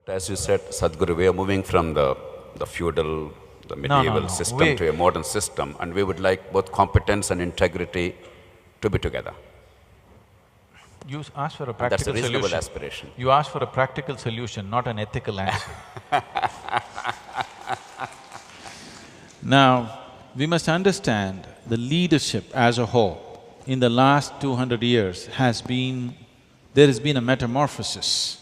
As you said, Sadhguru, we are moving from the feudal, the medieval system to a modern system, and we would like both competence and integrity to be together. You asked for a And that's a practical reasonable solution. aspiration. You asked for a practical solution, not an ethical answer. Now, we must understand the leadership as a whole in the last 200 years there has been a metamorphosis.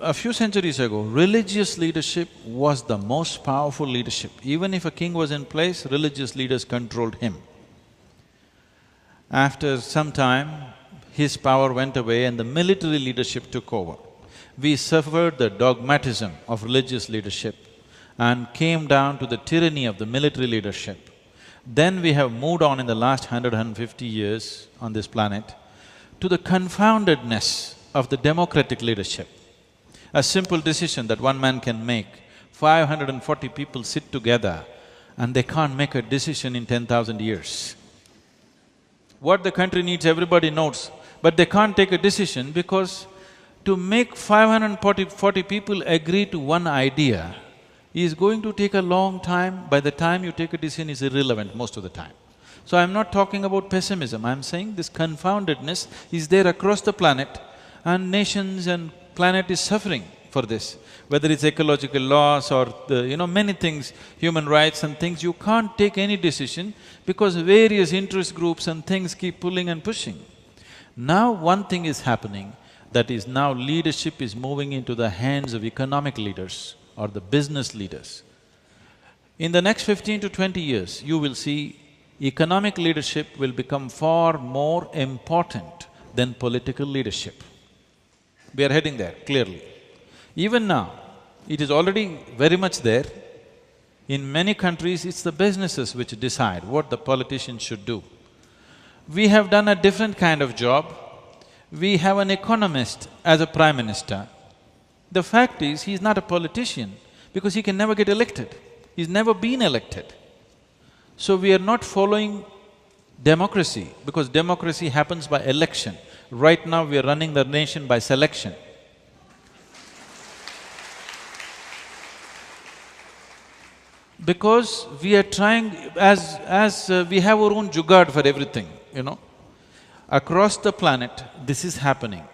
A few centuries ago, religious leadership was the most powerful leadership. Even if a king was in place, religious leaders controlled him. After some time, his power went away and the military leadership took over. We suffered the dogmatism of religious leadership and came down to the tyranny of the military leadership. Then we have moved on in the last 150 years on this planet to the confoundedness of the democratic leadership. A simple decision that one man can make, 540 people sit together and they can't make a decision in 10,000 years. What the country needs, everybody knows, but they can't take a decision because to make 540 people agree to one idea is going to take a long time. By the time you take a decision, is irrelevant most of the time. So I'm not talking about pessimism, I'm saying this confoundedness is there across the planet and nations and planet is suffering for this. Whether it's ecological loss or many things, human rights and things, you can't take any decision because various interest groups and things keep pulling and pushing. Now one thing is happening, that is now leadership is moving into the hands of economic leaders or the business leaders. In the next 15 to 20 years, you will see economic leadership will become far more important than political leadership. We are heading there, clearly. Even now, it is already very much there. In many countries, it's the businesses which decide what the politicians should do. We have done a different kind of job. We have an economist as a prime minister. The fact is, he's not a politician because he can never get elected. He's never been elected. So we are not following democracy because democracy happens by election. Right now we are running the nation by selection. Because we are trying… as we have our own jugaad for everything, Across the planet, this is happening.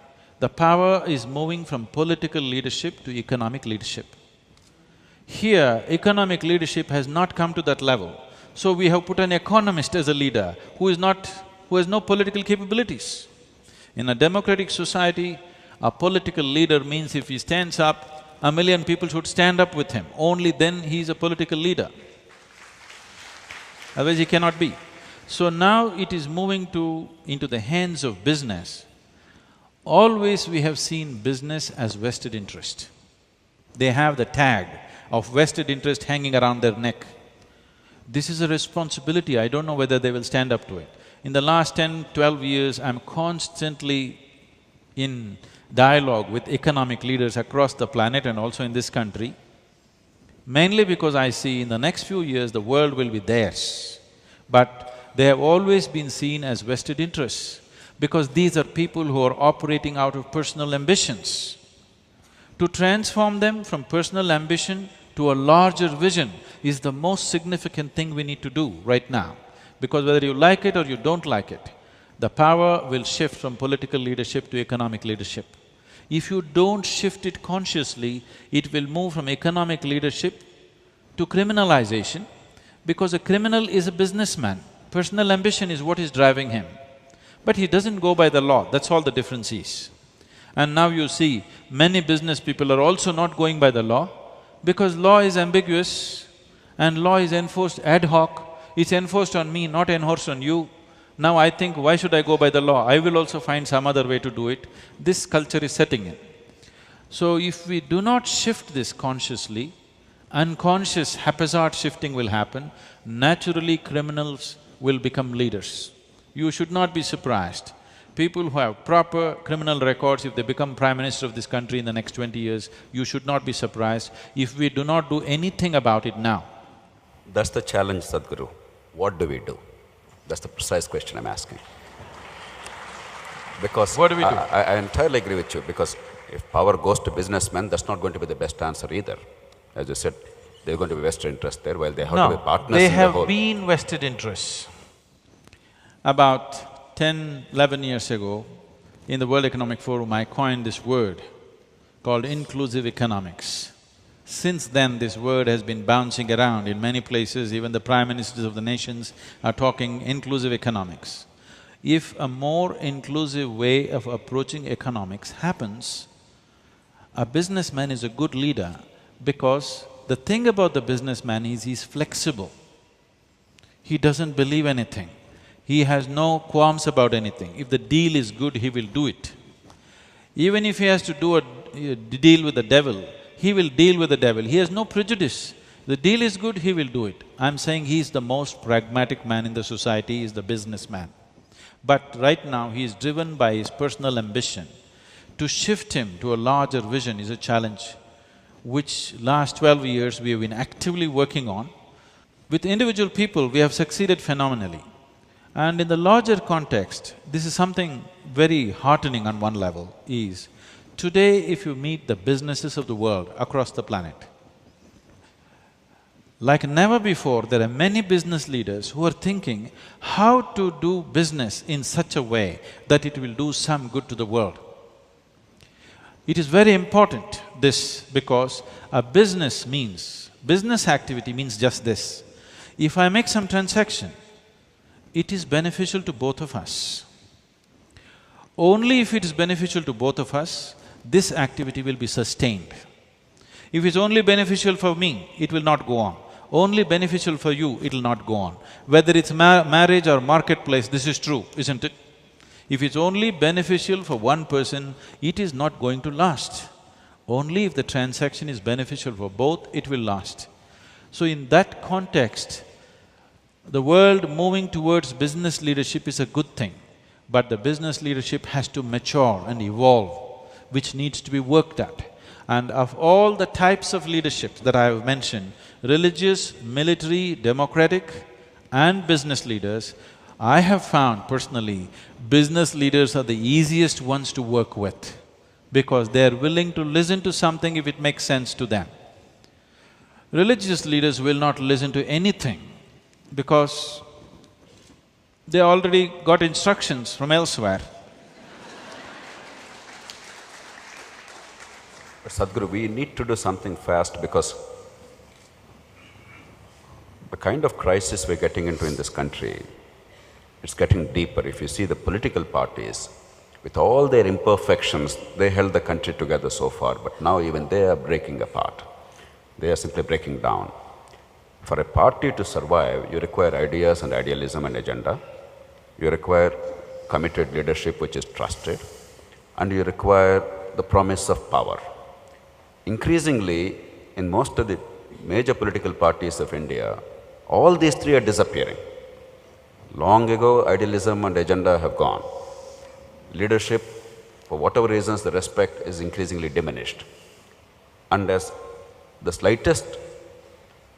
The power is moving from political leadership to economic leadership. Here, economic leadership has not come to that level. So we have put an economist as a leader who has no political capabilities. In a democratic society, a political leader means if he stands up, 1 million people should stand up with him. Only then he is a political leader. Otherwise he cannot be. So now it is moving into the hands of business. Always we have seen business as vested interest. They have the tag of vested interest hanging around their neck. This is a responsibility, I don't know whether they will stand up to it. In the last 10, 12 years, I'm constantly in dialogue with economic leaders across the planet and also in this country, mainly because I see in the next few years the world will be theirs. But they have always been seen as vested interests because these are people who are operating out of personal ambitions. To transform them from personal ambition to a larger vision is the most significant thing we need to do right now. Because whether you like it or you don't like it, the power will shift from political leadership to economic leadership. If you don't shift it consciously, it will move from economic leadership to criminalization, because a criminal is a businessman. Personal ambition is what is driving him. But he doesn't go by the law, that's all the difference is. And now you see, many business people are also not going by the law because law is ambiguous and law is enforced ad hoc. It's enforced on me, not enforced on you. Now I think, why should I go by the law? I will also find some other way to do it. This culture is setting in. So if we do not shift this consciously, unconscious haphazard shifting will happen, naturally criminals will become leaders. You should not be surprised. People who have proper criminal records, if they become Prime Minister of this country in the next 20 years, you should not be surprised if we do not do anything about it now. That's the challenge, Sadhguru. What do we do? That's the precise question I'm asking. Because what do we do? I entirely agree with you, because If power goes to businessmen, that's not going to be the best answer either. As you said, they're going to be vested interest there, while they have to be partners they in the have whole. been vested interests. About 10, 11 years ago, in the World Economic Forum, I coined this word called inclusive economics. Since then, this word has been bouncing around in many places, even the prime ministers of the nations are talking inclusive economics. If a more inclusive way of approaching economics happens, a businessman is a good leader because the thing about the businessman is he's flexible. He doesn't believe anything. He has no qualms about anything. If the deal is good, he will do it. Even if he has to do a deal with the devil, he will deal with the devil. He has no prejudice. The deal is good, he will do it. I'm saying he is the most pragmatic man in the society, he is the businessman. But right now, he is driven by his personal ambition. To shift him to a larger vision is a challenge, which last 12 years we have been actively working on. With individual people, we have succeeded phenomenally. And in the larger context, this is something very heartening on one level, is today if you meet the businesses of the world across the planet, like never before, there are many business leaders who are thinking how to do business in such a way that it will do some good to the world. It is very important, this, because a business activity means just this. If I make some transaction, it is beneficial to both of us. Only if it is beneficial to both of us, this activity will be sustained. If it's only beneficial for me, it will not go on. Only beneficial for you, it'll not go on. Whether it's marriage or marketplace, this is true, isn't it? If it's only beneficial for one person, it is not going to last. Only if the transaction is beneficial for both, it will last. So in that context, the world moving towards business leadership is a good thing, but the business leadership has to mature and evolve, which needs to be worked at. And of all the types of leadership that I have mentioned, religious, military, democratic and business leaders, I have found personally, business leaders are the easiest ones to work with because they are willing to listen to something if it makes sense to them. Religious leaders will not listen to anything because they already got instructions from elsewhere. But Sadhguru, we need to do something fast because the kind of crisis we're getting into in this country, it's getting deeper. If you see the political parties, with all their imperfections, they held the country together so far, but now even they are breaking apart. They are simply breaking down. For a party to survive, you require ideas and idealism and agenda. You require committed leadership which is trusted, and you require the promise of power. Increasingly, in most of the major political parties of India, all these three are disappearing. Long ago, idealism and agenda have gone. Leadership, for whatever reasons, the respect is increasingly diminished. And as the slightest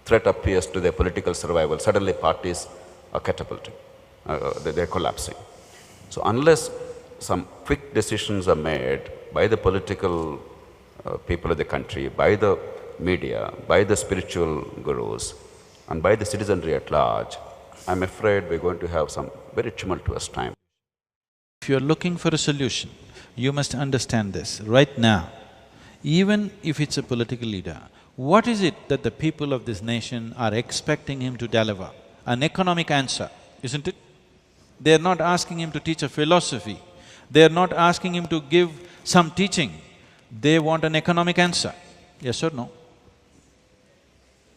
threat appears to their political survival, suddenly parties are catapulting, they're collapsing. So unless some quick decisions are made by the political people of the country, by the media, by the spiritual gurus, and by the citizenry at large, I'm afraid we're going to have some very tumultuous time. If you're looking for a solution, you must understand this. Right now, even if it's a political leader, what is it that the people of this nation are expecting him to deliver? An economic answer, isn't it? They're not asking him to teach a philosophy. They're not asking him to give some teaching. They want an economic answer. Yes or no?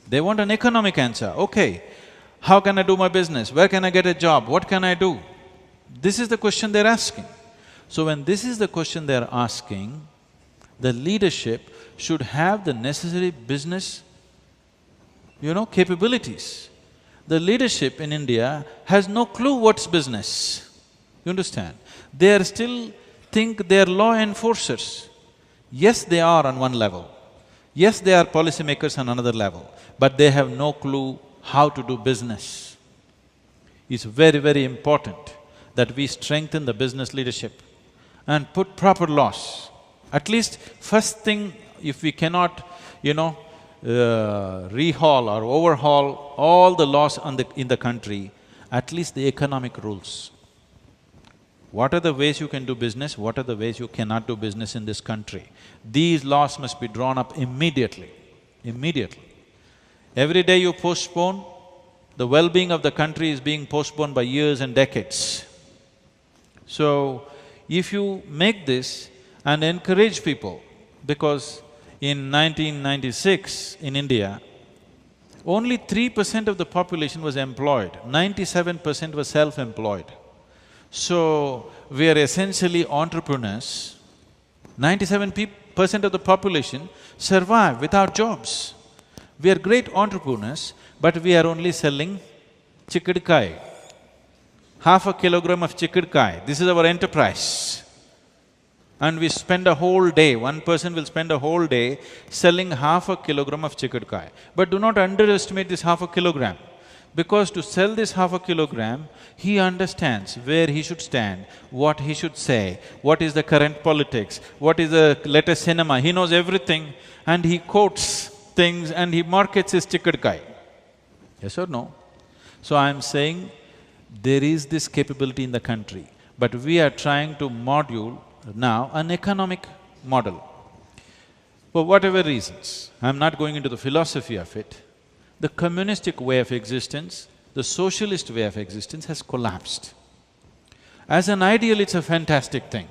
They want an economic answer. Okay, how can I do my business? Where can I get a job? What can I do? This is the question they're asking. So when this is the question they're asking, the leadership should have the necessary business, capabilities. The leadership in India has no clue what's business. You understand? They are still think they are law enforcers. Yes, they are on one level. Yes, they are policymakers on another level, but they have no clue how to do business. It's very, very important that we strengthen the business leadership and put proper laws At least first thing, if we cannot, rehaul or overhaul all the laws in the country, at least the economic rules. What are the ways you can do business, what are the ways you cannot do business in this country? These laws must be drawn up immediately, immediately. Every day you postpone, the well-being of the country is being postponed by years and decades. So, if you make this and encourage people, because in 1996 in India, only 3% of the population was employed, 97% was self-employed. So, we are essentially entrepreneurs. 97% of the population survive without jobs. We are great entrepreneurs, but we are only selling chikkadkai, half a kilogram of chikkadkai. This is our enterprise. And we spend a whole day, one person will spend a whole day selling half a kilogram of chikkadkai. But do not underestimate this half a kilogram, because to sell this half a kilogram, he understands where he should stand, what he should say, what is the current politics, what is the latest cinema, he knows everything and he quotes things and he markets his chikkadkai. Yes or no? So I'm saying there is this capability in the country, but we are trying to module now an economic model. For whatever reasons, I'm not going into the philosophy of it, the communistic way of existence, the socialist way of existence has collapsed. As an ideal, it's a fantastic thing.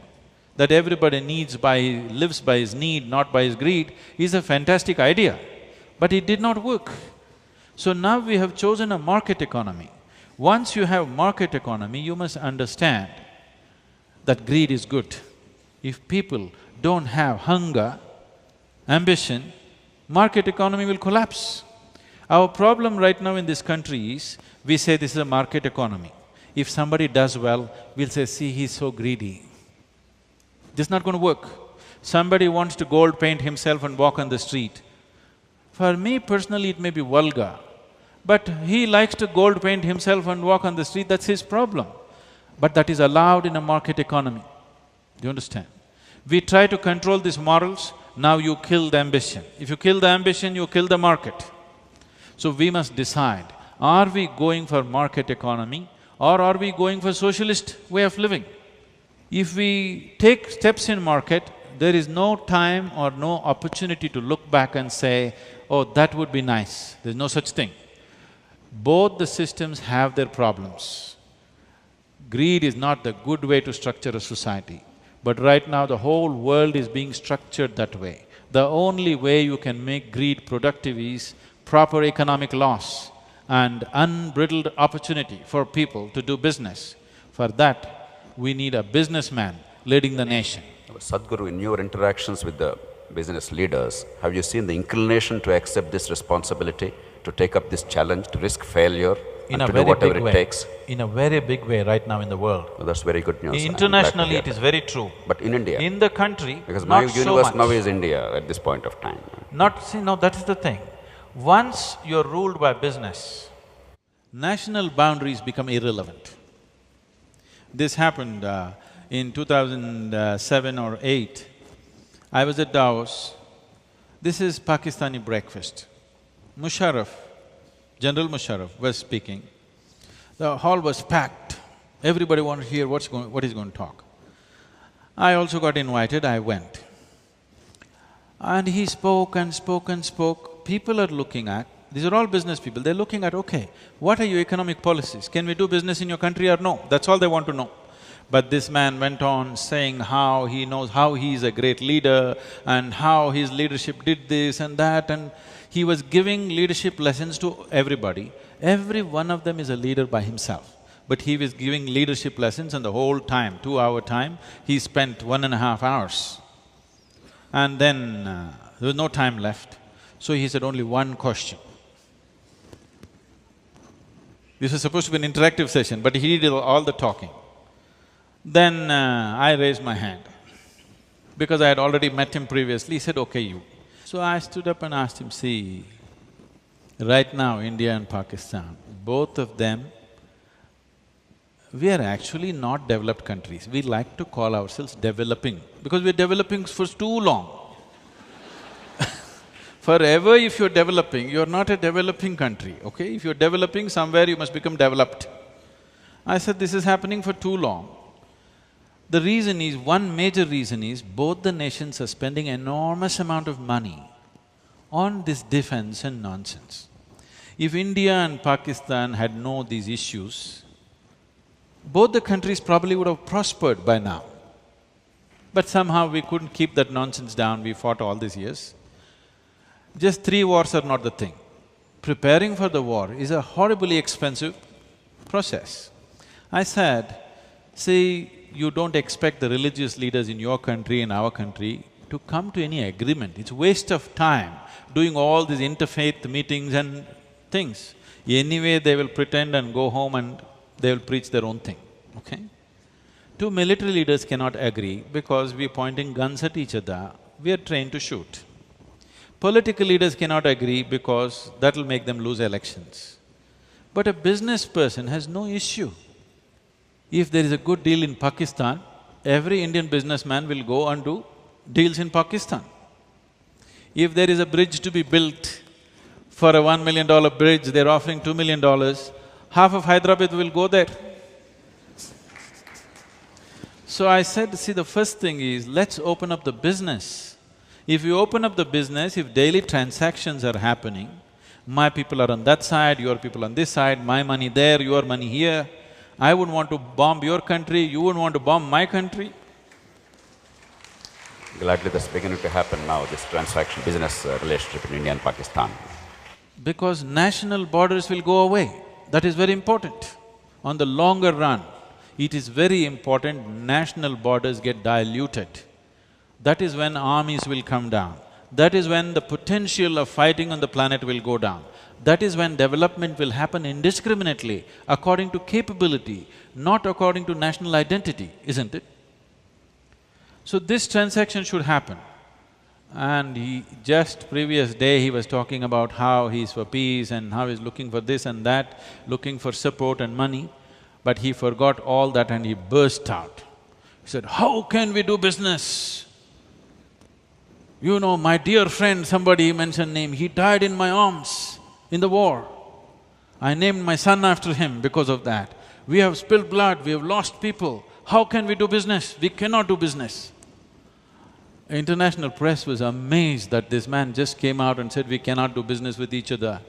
That everybody lives by his need, not by his greed, is a fantastic idea. But it did not work. So now we have chosen a market economy. Once you have market economy, you must understand that greed is good. If people don't have hunger, ambition, market economy will collapse. Our problem right now in this country is, we say this is a market economy. If somebody does well, we'll say, see, he's so greedy. This is not going to work. Somebody wants to gold paint himself and walk on the street. For me personally, it may be vulgar, but he likes to gold paint himself and walk on the street, that's his problem. But that is allowed in a market economy. Do you understand? We try to control these morals, now you kill the ambition. If you kill the ambition, you kill the market. So we must decide, are we going for market economy or are we going for socialist way of living? If we take steps in market, there is no time or no opportunity to look back and say, oh, that would be nice. There's no such thing. Both the systems have their problems. Greed is not the good way to structure a society, but right now the whole world is being structured that way. The only way you can make greed productive is proper economic laws and unbridled opportunity for people to do business. For that, we need a businessman leading the nation. Sadhguru, in your interactions with the business leaders, have you seen the inclination to accept this responsibility, to take up this challenge, to risk failure and to do whatever it takes? In a very big way right now in the world. Well, that's very good news. Internationally, it is very true. But in India? In the country, because not my so universe much. now is India at this point of time. No, that is the thing. Once you're ruled by business, national boundaries become irrelevant. This happened in 2007 or 8. I was at Davos. This is Pakistani breakfast. General Musharraf was speaking. The hall was packed. Everybody wanted to hear what he's going to talk. I also got invited, I went. And he spoke and spoke and spoke. People are looking at, these are all business people, they're looking at, okay, what are your economic policies? Can we do business in your country or no? That's all they want to know. But this man went on saying how he knows how he is a great leader and how his leadership did this and that, and he was giving leadership lessons to everybody. Every one of them is a leader by himself. But he was giving leadership lessons, and the whole time, 2-hour time, he spent 1.5 hours. And then there was no time left, so he said only one question. This was supposed to be an interactive session, but he did all the talking. Then I raised my hand, because I had already met him previously. He said, okay, you. So I stood up and asked him, see, right now India and Pakistan, both of them we are actually not developed countries. We like to call ourselves developing because we're developing for too long. Forever if you're developing, you're not a developing country, okay? If you're developing somewhere, you must become developed. I said this is happening for too long. The reason is, one major reason is, both the nations are spending enormous amount of money on this defense and nonsense. If India and Pakistan had known these issues, both the countries probably would have prospered by now. But somehow we couldn't keep that nonsense down, we fought all these years. Just 3 wars are not the thing. Preparing for the war is a horribly expensive process. I said, see, you don't expect the religious leaders in your country and our country to come to any agreement. It's a waste of time doing all these interfaith meetings and things. Anyway, they will pretend and go home and they will preach their own thing, okay? Two military leaders cannot agree because we are pointing guns at each other, we are trained to shoot. Political leaders cannot agree because that'll make them lose elections. But a business person has no issue. If there is a good deal in Pakistan, every Indian businessman will go and do deals in Pakistan. If there is a bridge to be built, for a $1 million bridge, they're offering $2 million, half of Hyderabad will go there. So I said, see, the first thing is, let's open up the business. If you open up the business, if daily transactions are happening, my people are on that side, your people on this side, my money there, your money here, I wouldn't want to bomb your country, you wouldn't want to bomb my country. Gladly that's beginning to happen now, this transaction, business relationship in India and Pakistan. Because national borders will go away, that is very important. On the longer run, it is very important national borders get diluted. That is when armies will come down. That is when the potential of fighting on the planet will go down. That is when development will happen indiscriminately, according to capability, not according to national identity, isn't it? So this transaction should happen. And just previous day he was talking about how he's for peace and how he's looking for this and that, looking for support and money, but he forgot all that and he burst out. He said, how can we do business? You know, my dear friend, somebody mentioned name, he died in my arms in the war. I named my son after him because of that. We have spilled blood, we have lost people. How can we do business? We cannot do business. International press was amazed that this man just came out and said, we cannot do business with each other,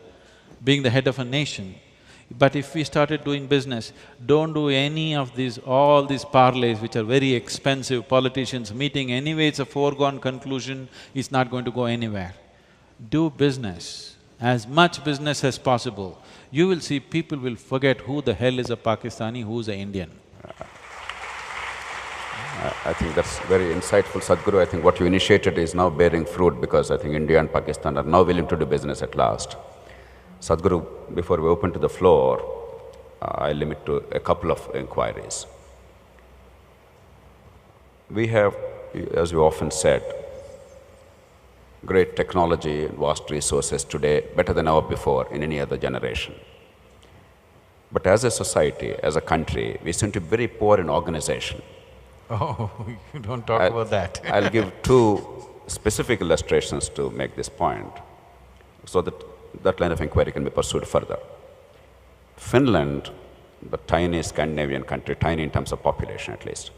being the head of a nation. But if we started doing business, don't do any of these… all these parlays which are very expensive, politicians meeting, anyway it's a foregone conclusion, it's not going to go anywhere. Do business, as much business as possible. You will see people will forget who the hell is a Pakistani, who's an Indian. I think that's very insightful, Sadhguru. I think what you initiated is now bearing fruit because I think India and Pakistan are now willing to do business at last. Sadhguru, before we open to the floor, I limit to a couple of inquiries. We have, as you often said, great technology and vast resources today, better than ever before in any other generation. But as a society, as a country, we seem to be very poor in organization. Oh, you don't talk about that. I'll give two specific illustrations to make this point, so that that line of inquiry can be pursued further. Finland, the tiny Scandinavian country, tiny in terms of population at least,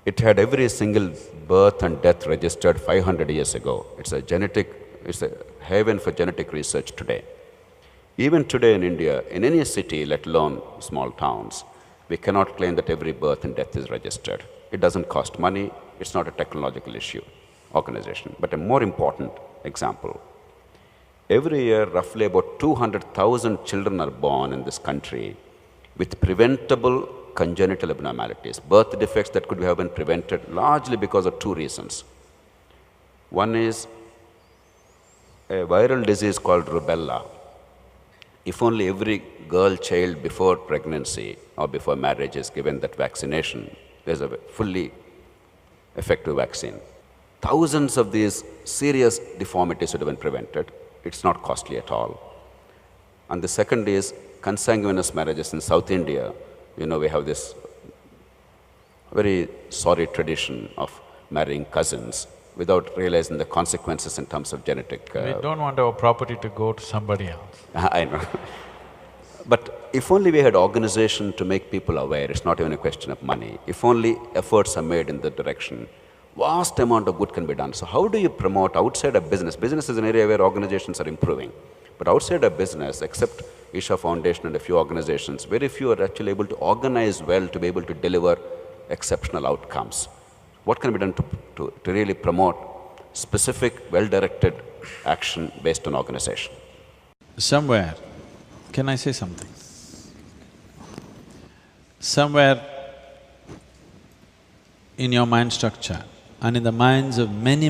it had every single birth and death registered 500 years ago. It's a haven for genetic research today. Even today in India, in any city, let alone small towns, we cannot claim that every birth and death is registered. It doesn't cost money, it's not a technological issue, organization. But a more important example, every year roughly about 200,000 children are born in this country with preventable congenital abnormalities, birth defects that could have been prevented largely because of two reasons. One is a viral disease called rubella. If only every girl child before pregnancy or before marriage is given that vaccination, there's a fully effective vaccine. Thousands of these serious deformities would have been prevented. It's not costly at all. And the second is consanguineous marriages in South India. we have this very sorry tradition of marrying cousins without realizing the consequences in terms of genetic… We don't want our property to go to somebody else. I know. But if only we had organization to make people aware, it's not even a question of money. If only efforts are made in that direction, vast amount of good can be done. So how do you promote outside of business? Business is an area where organizations are improving. But outside of business, except Isha Foundation and a few organizations, very few are actually able to organize well to be able to deliver exceptional outcomes. What can be done to really promote specific, well-directed action based on organization? Somewhere, can I say something? Somewhere in your mind structure and in the minds of many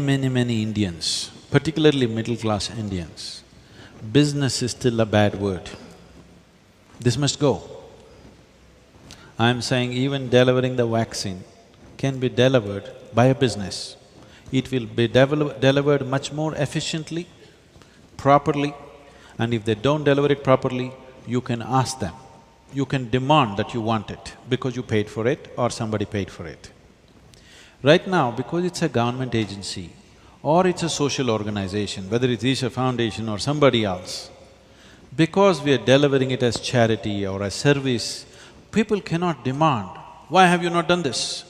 Indians, particularly middle-class Indians, business is still a bad word. This must go. I'm saying even delivering the vaccine can be delivered by a business. It will be delivered much more efficiently, properly, and if they don't deliver it properly, you can ask them. You can demand that you want it because you paid for it or somebody paid for it. Right now, because it's a government agency or it's a social organization, whether it's Isha Foundation or somebody else, because we are delivering it as charity or as service, people cannot demand, why have you not done this?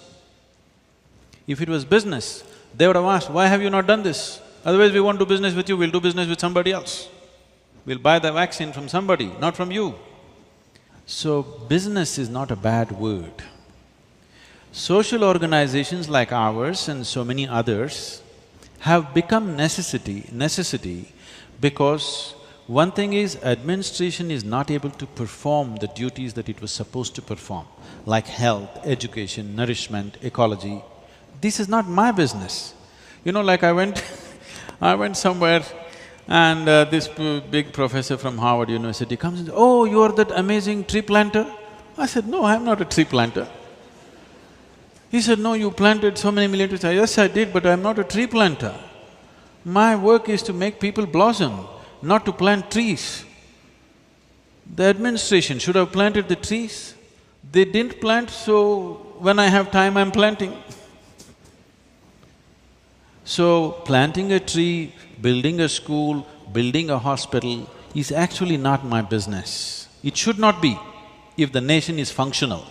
If it was business, they would have asked, why have you not done this? Otherwise we won't do business with you, we'll do business with somebody else. We'll buy the vaccine from somebody, not from you. So, business is not a bad word. Social organizations like ours and so many others have become necessity because one thing is, administration is not able to perform the duties that it was supposed to perform, like health, education, nourishment, ecology. This is not my business. Like I went I went somewhere and this big professor from Harvard University comes and says, "Oh, you are that amazing tree planter?" I said, "No, I am not a tree planter." He said, "No, you planted so many million trees." Yes, I did, but I am not a tree planter. My work is to make people blossom, not to plant trees. The administration should have planted the trees. They didn't plant, so when I have time, I'm planting. So, planting a tree, building a school, building a hospital is actually not my business. It should not be if the nation is functional.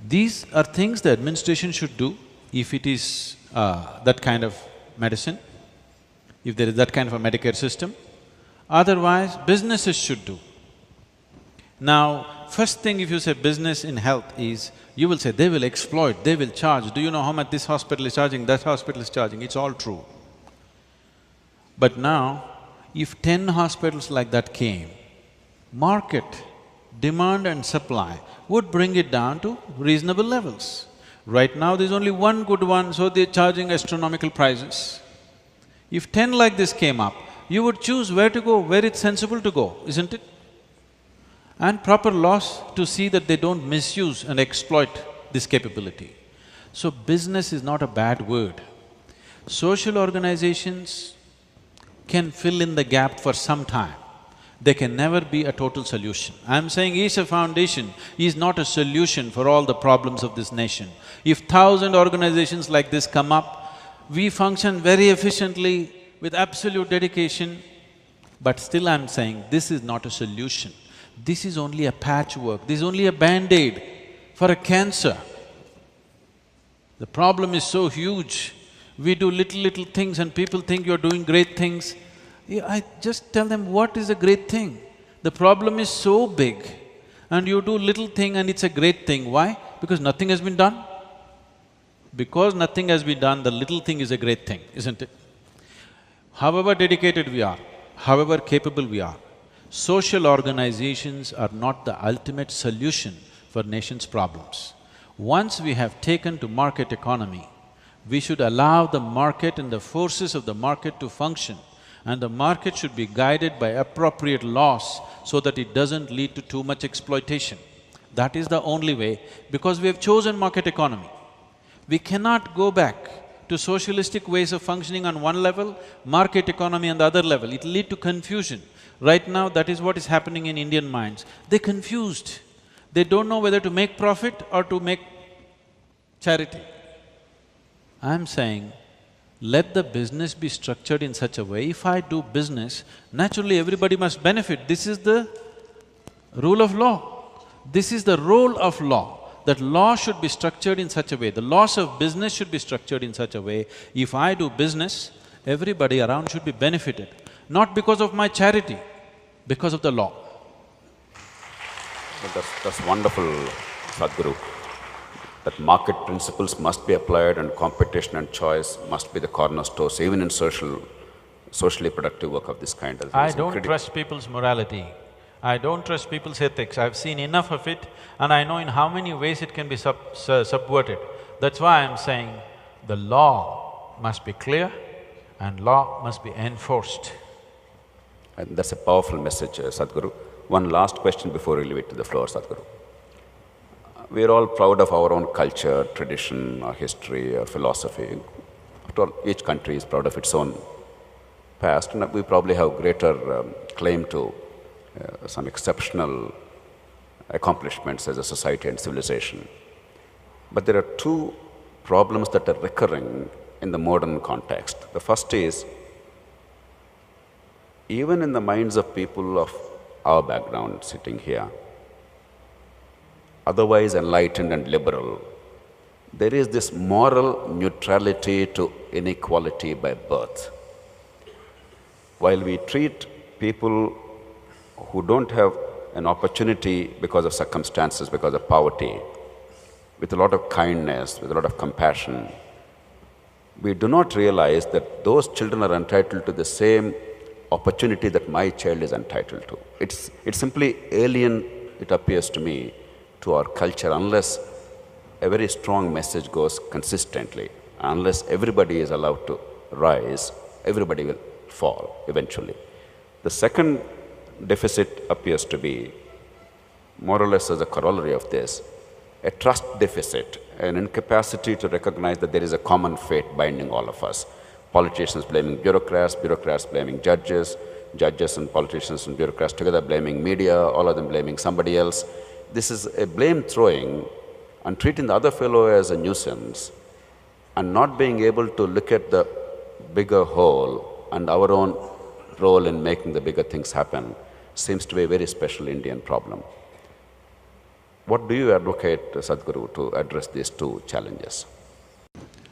These are things the administration should do if it is that kind of medicine, if there is that kind of a Medicare system. Otherwise, businesses should do. Now, first thing if you say business in health is, you will say they will exploit, they will charge. Do you know how much this hospital is charging, that hospital is charging? It's all true. But now, if 10 hospitals like that came, market, demand and supply would bring it down to reasonable levels. Right now there's only one good one, so they're charging astronomical prices. If 10 like this came up, you would choose where to go, where it's sensible to go, isn't it? And proper laws to see that they don't misuse and exploit this capability. So business is not a bad word. Social organizations can fill in the gap for some time. They can never be a total solution. I'm saying Isha Foundation is not a solution for all the problems of this nation. If 1,000 organizations like this come up, we function very efficiently with absolute dedication, but still I'm saying this is not a solution. This is only a patchwork, this is only a band-aid for a cancer. The problem is so huge. We do little things and people think you're doing great things. I just tell them, what is a great thing? The problem is so big and you do little thing and it's a great thing. Why? Because nothing has been done. Because nothing has been done, the little thing is a great thing, isn't it? However dedicated we are, however capable we are, social organizations are not the ultimate solution for nation's problems. Once we have taken to market economy, we should allow the market and the forces of the market to function, and the market should be guided by appropriate laws so that it doesn't lead to too much exploitation. That is the only way, because we have chosen market economy. We cannot go back to to socialistic ways of functioning on one level, market economy on the other level. It'll lead to confusion. Right now, that is what is happening in Indian minds. They're confused. They don't know whether to make profit or to make charity. I'm saying, let the business be structured in such a way, if I do business, naturally everybody must benefit. This is the rule of law. This is the role of law, that law should be structured in such a way, the laws of business should be structured in such a way, if I do business, everybody around should be benefited, not because of my charity, because of the law. That's wonderful, Sadhguru. That market principles must be applied and competition and choice must be the cornerstones, even in socially productive work of this kind. I don't trust people's morality. I don't trust people's ethics. I've seen enough of it and I know in how many ways it can be subverted. That's why I'm saying the law must be clear and law must be enforced. And that's a powerful message, Sadhguru. One last question before we leave it to the floor, Sadhguru. We are all proud of our own culture, tradition, our history, our philosophy. After all, each country is proud of its own past, and we probably have greater claim to some exceptional accomplishments as a society and civilization. But there are two problems that are recurring in the modern context. The first is, even in the minds of people of our background sitting here, otherwise enlightened and liberal, there is this moral neutrality to inequality by birth. While we treat people who don't have an opportunity because of circumstances, because of poverty, with a lot of kindness, with a lot of compassion, we do not realize that those children are entitled to the same opportunity that my child is entitled to. It's simply alien, it appears to me, to our culture unless a very strong message goes consistently. Unless everybody is allowed to rise, everybody will fall eventually. The second deficit appears to be, more or less as a corollary of this, a trust deficit, an incapacity to recognize that there is a common fate binding all of us. Politicians blaming bureaucrats, bureaucrats blaming judges, judges and politicians and bureaucrats together blaming media, all of them blaming somebody else. This is a blame throwing and treating the other fellow as a nuisance and not being able to look at the bigger whole and our own role in making the bigger things happen seems to be a very special Indian problem. What do you advocate, Sadhguru, to address these two challenges?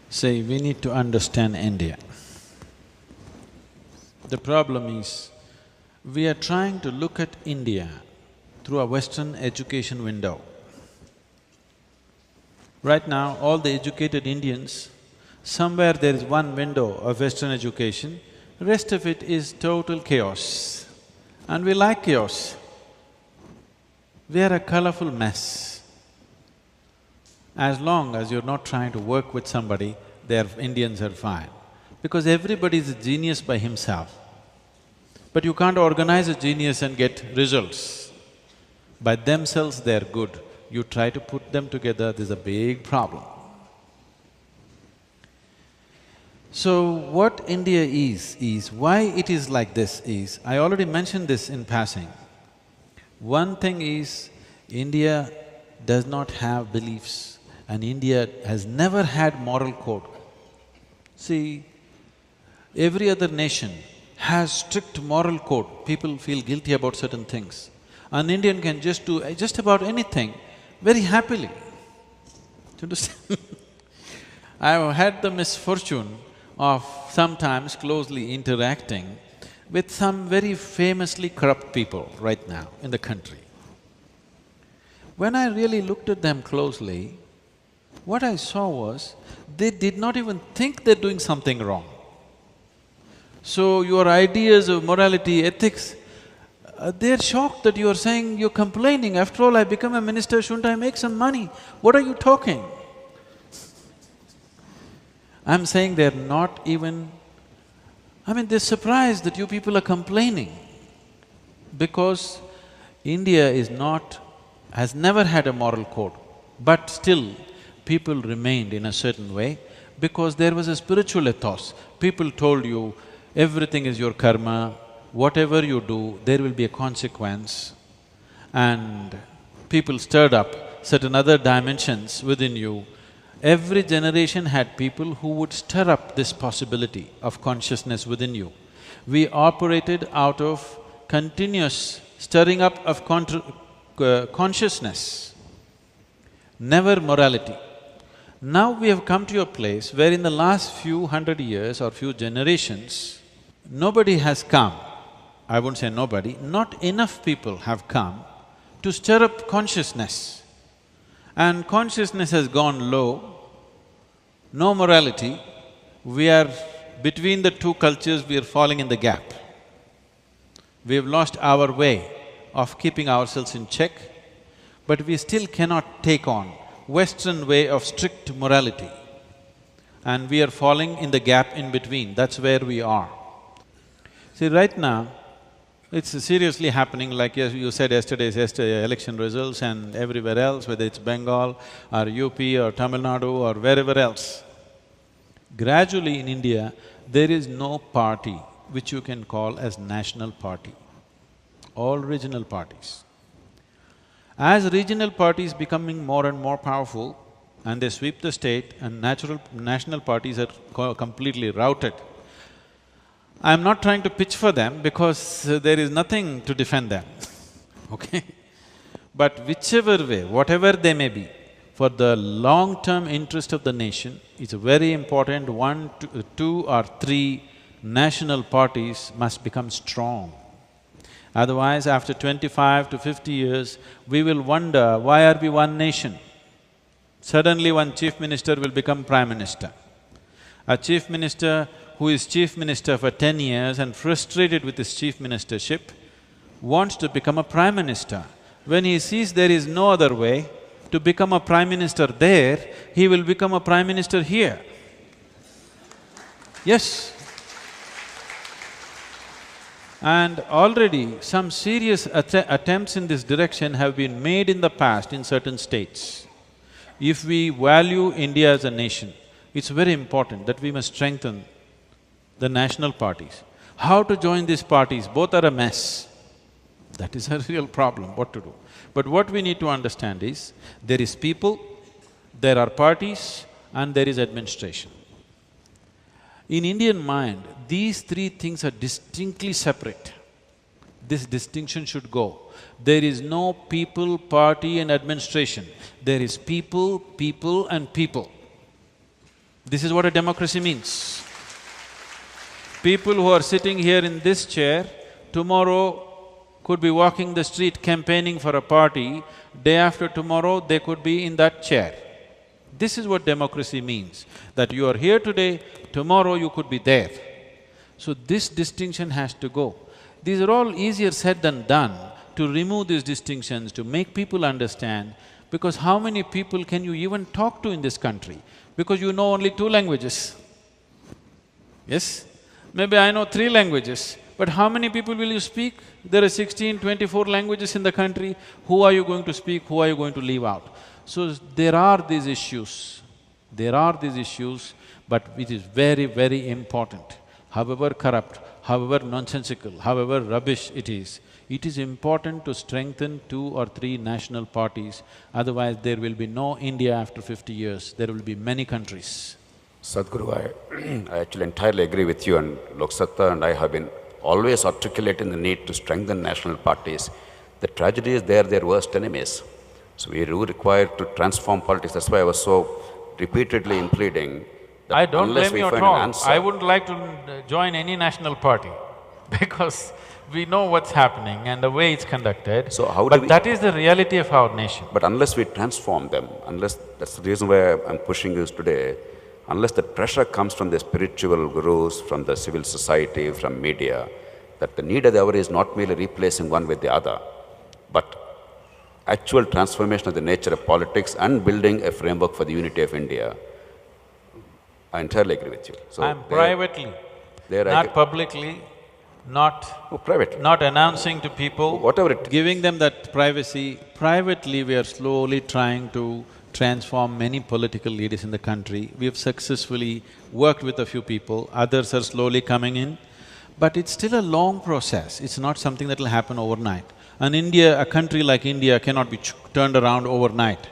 See, we need to understand India. The problem is, we are trying to look at India through a Western education window. Right now, all the educated Indians, somewhere there is one window of Western education, rest of it is total chaos. And we like chaos. We are a colorful mess. As long as you're not trying to work with somebody, Indians are fine. Because everybody is a genius by himself. But you can't organize a genius and get results. By themselves, they're good. You try to put them together, there's a big problem. So what India is why it is like this is, I already mentioned this in passing. One thing is, India does not have beliefs and India has never had moral code. See, every other nation has strict moral code, people feel guilty about certain things. An Indian can just do just about anything very happily. Do you understand? I've had the misfortune of sometimes closely interacting with some very famously corrupt people right now in the country. When I really looked at them closely, what I saw was, they did not even think they're doing something wrong. So your ideas of morality, ethics, they're shocked that you're saying, you're complaining, after all I become a minister, shouldn't I make some money? What are you talking? I'm saying they're not even… they're surprised that you people are complaining because India has never had a moral code, but still people remained in a certain way because there was a spiritual ethos. People told you, everything is your karma, whatever you do, there will be a consequence. And people stirred up certain other dimensions within you. Every generation had people who would stir up this possibility of consciousness within you. We operated out of continuous stirring up of consciousness, never morality. Now we have come to a place where in the last few hundred years or few generations, nobody has come, I won't say nobody, not enough people have come to stir up consciousness. And consciousness has gone low, no morality, we are between the two cultures, we are falling in the gap. We have lost our way of keeping ourselves in check, but we still cannot take on Western way of strict morality. And we are falling in the gap in between, that's where we are. See, right now, it's seriously happening like you said yesterday's election results and everywhere else, whether it's Bengal or UP or Tamil Nadu or wherever else. Gradually in India, there is no party which you can call as national party, all regional parties. As regional parties becoming more and more powerful and they sweep the state and national parties are completely routed, I'm not trying to pitch for them because there is nothing to defend them, okay? But whichever way, whatever they may be, for the long-term interest of the nation, it's very important two or three national parties must become strong. Otherwise, after 25 to 50 years, we will wonder, why are we one nation? Suddenly one chief minister will become prime minister. A chief minister who is chief minister for 10 years and frustrated with his chief ministership wants to become a prime minister. When he sees there is no other way to become a prime minister there, he will become a prime minister here. Yes. And already some serious attempts in this direction have been made in the past in certain states. If we value India as a nation, it's very important that we must strengthen the national parties. How to join these parties? Both are a mess. That is a real problem, what to do. But what we need to understand is, there is people, there are parties, and there is administration. In Indian mind, these three things are distinctly separate. This distinction should go. There is no people, party and administration. There is people, people and people. This is what a democracy means. People who are sitting here in this chair, tomorrow could be walking the street campaigning for a party, day after tomorrow they could be in that chair. This is what democracy means, that you are here today, tomorrow you could be there. So this distinction has to go. These are all easier said than done, to remove these distinctions, to make people understand, because how many people can you even talk to in this country? Because you know only 2 languages. Yes? Maybe I know 3 languages, but how many people will you speak? There are 16, 24 languages in the country. Who are you going to speak? Who are you going to leave out? So there are these issues, but it is very, very important. However corrupt, however nonsensical, however rubbish it is important to strengthen 2 or 3 national parties, otherwise there will be no India after 50 years, there will be many countries. Sadhguru, I actually entirely agree with you, and Loksatta and I have been always articulating the need to strengthen national parties. The tragedy is they are their worst enemies. So we do require to transform politics. That's why I was so repeatedly pleading that I don't unless blame we you at find all. an answer… I wouldn't like to join any national party because we know what's happening and the way it's conducted. So how do but that is the reality of our nation. But unless we transform them, that's the reason why I'm pushing this today, unless the pressure comes from the spiritual gurus, from the civil society, from media, that the need of the hour is not merely replacing one with the other, but actual transformation of the nature of politics and building a framework for the unity of India. I entirely agree with you. So I'm privately, not publicly, not announcing to people. Whatever it… Giving them that privacy, privately we are slowly trying to transform many political leaders in the country. We have successfully worked with a few people, others are slowly coming in, but it's still a long process, it's not something that will happen overnight. And India, a country like India cannot be turned around overnight.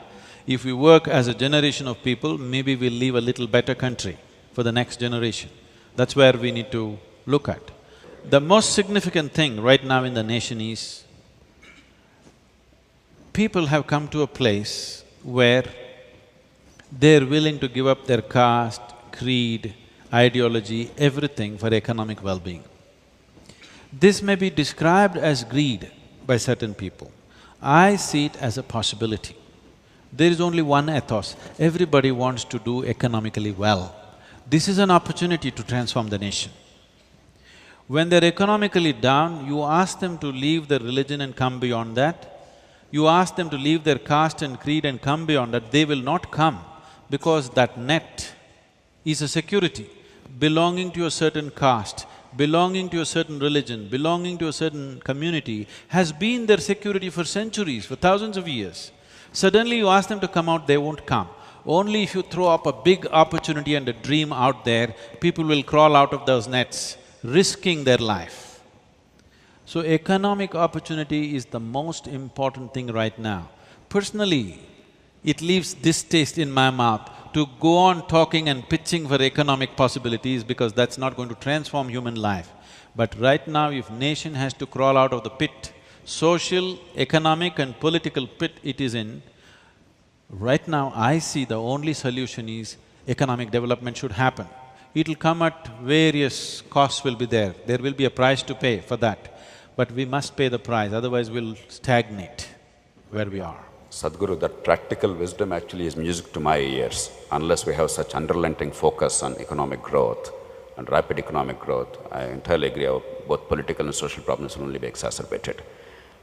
If we work as a generation of people, maybe we'll leave a little better country for the next generation. That's where we need to look at. The most significant thing right now in the nation is, people have come to a place where they're willing to give up their caste, creed, ideology, everything for economic well-being. This may be described as greed by certain people. I see it as a possibility. There is only one ethos, everybody wants to do economically well. This is an opportunity to transform the nation. When they're economically down, you ask them to leave their religion and come beyond that. You ask them to leave their caste and creed and come beyond that, they will not come, because that net is a security. Belonging to a certain caste, belonging to a certain religion, belonging to a certain community has been their security for centuries, for thousands of years. Suddenly you ask them to come out, they won't come. Only if you throw up a big opportunity and a dream out there, people will crawl out of those nets, risking their life. So economic opportunity is the most important thing right now. Personally, it leaves distaste in my mouth to go on talking and pitching for economic possibilities, because that's not going to transform human life. But right now, if nation has to crawl out of the pit, social, economic and political pit it is in, right now I see the only solution is economic development should happen. It'll come at various costs will be there will be a price to pay for that. But we must pay the price, otherwise we'll stagnate where we are. Sadhguru, that practical wisdom actually is music to my ears. Unless we have such unrelenting focus on economic growth and rapid economic growth, I entirely agree, both political and social problems will only be exacerbated.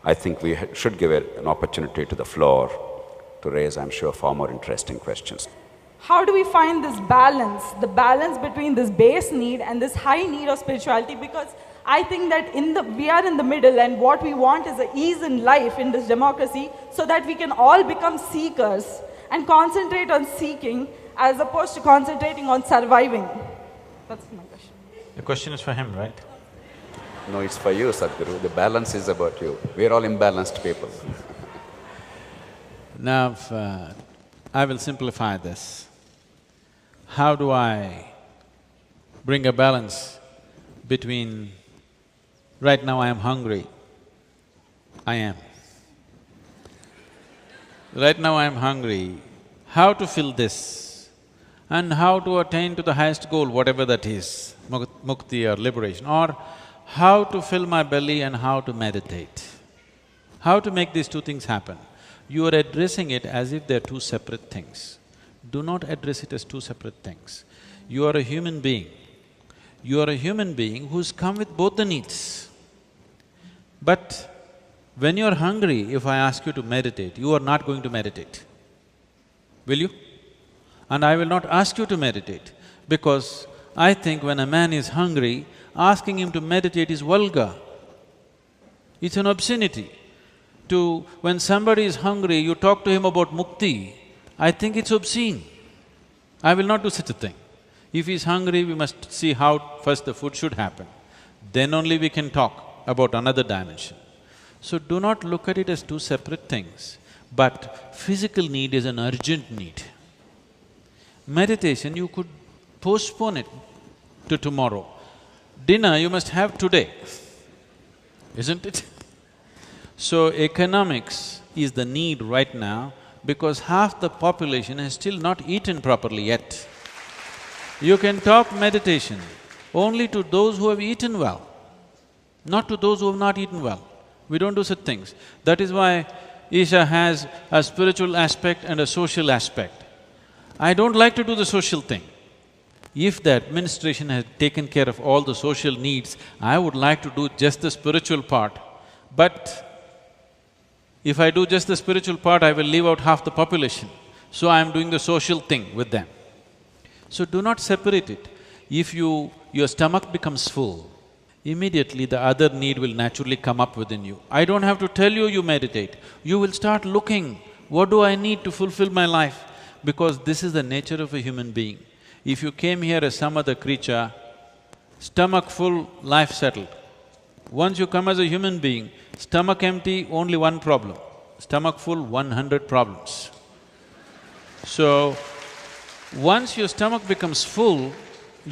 I think we should give an opportunity to the floor to raise, I'm sure, far more interesting questions. How do we find this balance, the balance between this base need and this high need of spirituality? Because I think that we are in the middle, and what we want is an ease in life in this democracy, so that we can all become seekers and concentrate on seeking as opposed to concentrating on surviving. That's my question. The question is for him, right? No, it's for you, Sadhguru. The balance is about you. We're all imbalanced people. Now, I will simplify this. How do I bring a balance between… Right now I am hungry, I am. Right now I am hungry, how to fill this and how to attain to the highest goal, whatever that is, mukti or liberation, or how to fill my belly and how to meditate. How to make these two things happen? You are addressing it as if they're two separate things. Do not address it as two separate things. You are a human being. You are a human being who's come with both the needs. But when you're hungry, if I ask you to meditate, you are not going to meditate. Will you? And I will not ask you to meditate, because I think when a man is hungry, asking him to meditate is vulgar. It's an obscenity. When somebody is hungry, you talk to him about mukti, I think it's obscene. I will not do such a thing. If he's hungry, we must see how first the food should happen. Then only we can talk about another dimension. So do not look at it as two separate things, but physical need is an urgent need. Meditation, you could postpone it to tomorrow. Dinner you must have today, isn't it? So economics is the need right now, because half the population has still not eaten properly yet. You can talk meditation only to those who have eaten well, not to those who have not eaten well. We don't do such things. That is why Isha has a spiritual aspect and a social aspect. I don't like to do the social thing. If the administration has taken care of all the social needs, I would like to do just the spiritual part. But if I do just the spiritual part, I will leave out half the population. So I am doing the social thing with them. So do not separate it. If your stomach becomes full, immediately the other need will naturally come up within you. I don't have to tell you, you meditate. You will start looking What do I need to fulfill my life? Because this is the nature of a human being. If you came here as some other creature, stomach full, life settled. Once you come as a human being, stomach empty, only one problem. Stomach full, 100 problems. So, once your stomach becomes full,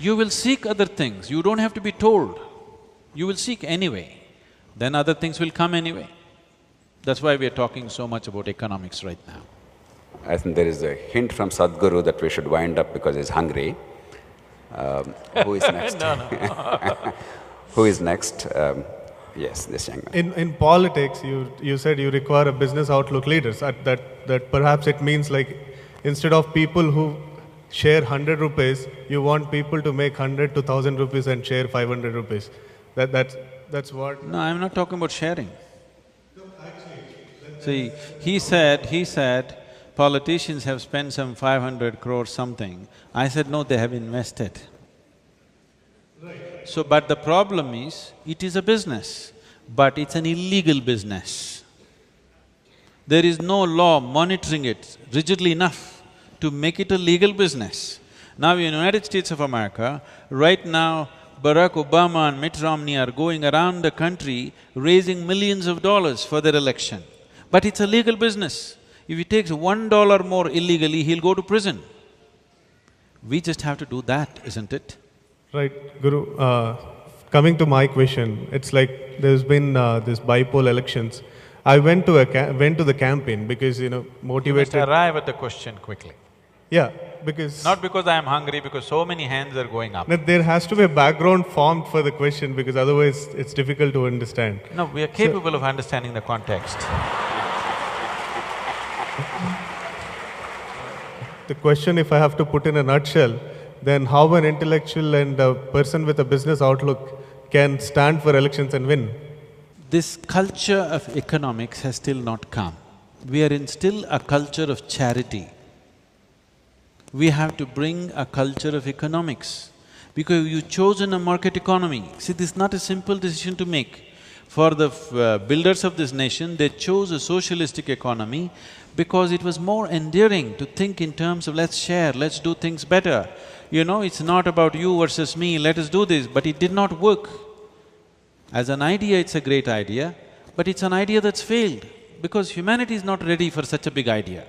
you will seek other things. You don't have to be told. You will seek anyway. Then other things will come anyway. That's why we are talking so much about economics right now. I think there is a hint from Sadhguru that we should wind up because he's hungry. Who is next? No. Who is next? Yes, this young man. In politics, you said you require a business outlook leaders. That perhaps it means like instead of people who share 100 rupees, you want people to make 100 to 1,000 rupees and share 500 rupees. That's what… No, I'm not talking about sharing. See, he said, politicians have spent some 500 crores something. I said, no, they have invested. So, but the problem is, it is a business, but it's an illegal business. There is no law monitoring it rigidly enough to make it a legal business. Now in the United States of America, right now, Barack Obama and Mitt Romney are going around the country raising millions of dollars for their election. But it's a legal business. If he takes $1 more illegally, he'll go to prison. We just have to do that, isn't it? Right, Guru. Coming to my question, it's like there's been this bipolar elections. I went to the campaign because, motivated… You must arrive at the question quickly. Yeah, because… Not because I am hungry, because so many hands are going up. There has to be a background formed for the question because otherwise it's difficult to understand. No, we are capable of understanding the context. The question, if I have to put in a nutshell, then how an intellectual and a person with a business outlook can stand for elections and win? This culture of economics has still not come. We are in still a culture of charity. We have to bring a culture of economics because you've chosen a market economy. See, this is not a simple decision to make. For the builders of this nation, they chose a socialistic economy because it was more endearing to think in terms of let's share, let's do things better. It's not about you versus me, let us do this, but it did not work. As an idea, it's a great idea, but it's an idea that's failed because humanity is not ready for such a big idea.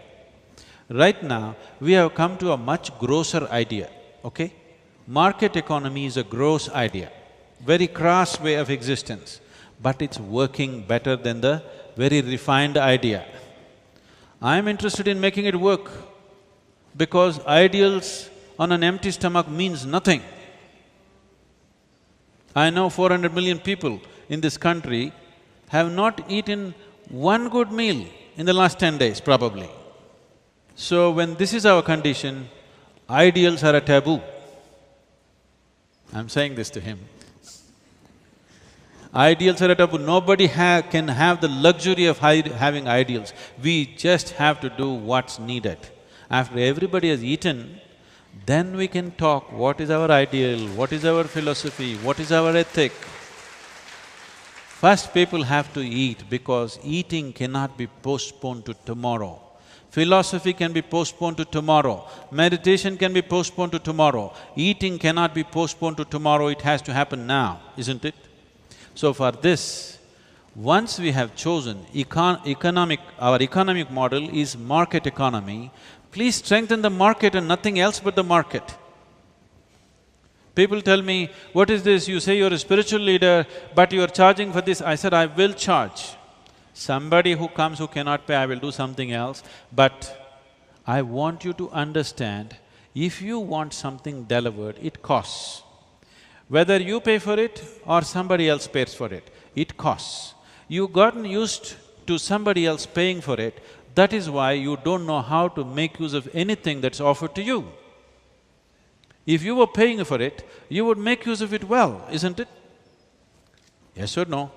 Right now, we have come to a much grosser idea, okay? Market economy is a gross idea, very crass way of existence, but it's working better than the very refined idea. I'm interested in making it work because ideals on an empty stomach means nothing. I know 400 million people in this country have not eaten one good meal in the last 10 days, probably. So when this is our condition, ideals are a taboo. I'm saying this to him. Ideals are a taboo. Nobody can have the luxury of having ideals. We just have to do what's needed. After everybody has eaten, then we can talk what is our ideal, what is our philosophy, what is our ethic. First people have to eat because eating cannot be postponed to tomorrow. Philosophy can be postponed to tomorrow, meditation can be postponed to tomorrow, eating cannot be postponed to tomorrow, it has to happen now, isn't it? So for this, once we have chosen our economic model is market economy, please strengthen the market and nothing else but the market. People tell me, what is this? You say you're a spiritual leader, but you're charging for this. I said, I will charge. Somebody who comes who cannot pay, I will do something else. But I want you to understand, if you want something delivered, it costs. Whether you pay for it or somebody else pays for it, it costs. You've gotten used to somebody else paying for it, that is why you don't know how to make use of anything that's offered to you. If you were paying for it, you would make use of it well, isn't it? Yes or no?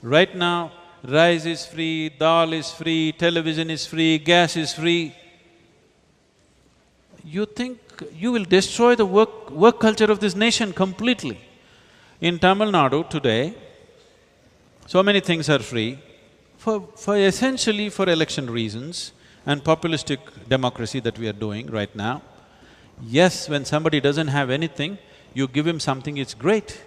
Right now, rice is free, dal is free, television is free, gas is free. You think you will destroy the work culture of this nation completely. In Tamil Nadu today, so many things are free. Essentially for election reasons, and populistic democracy that we are doing right now. Yes, when somebody doesn't have anything, you give him something, it's great.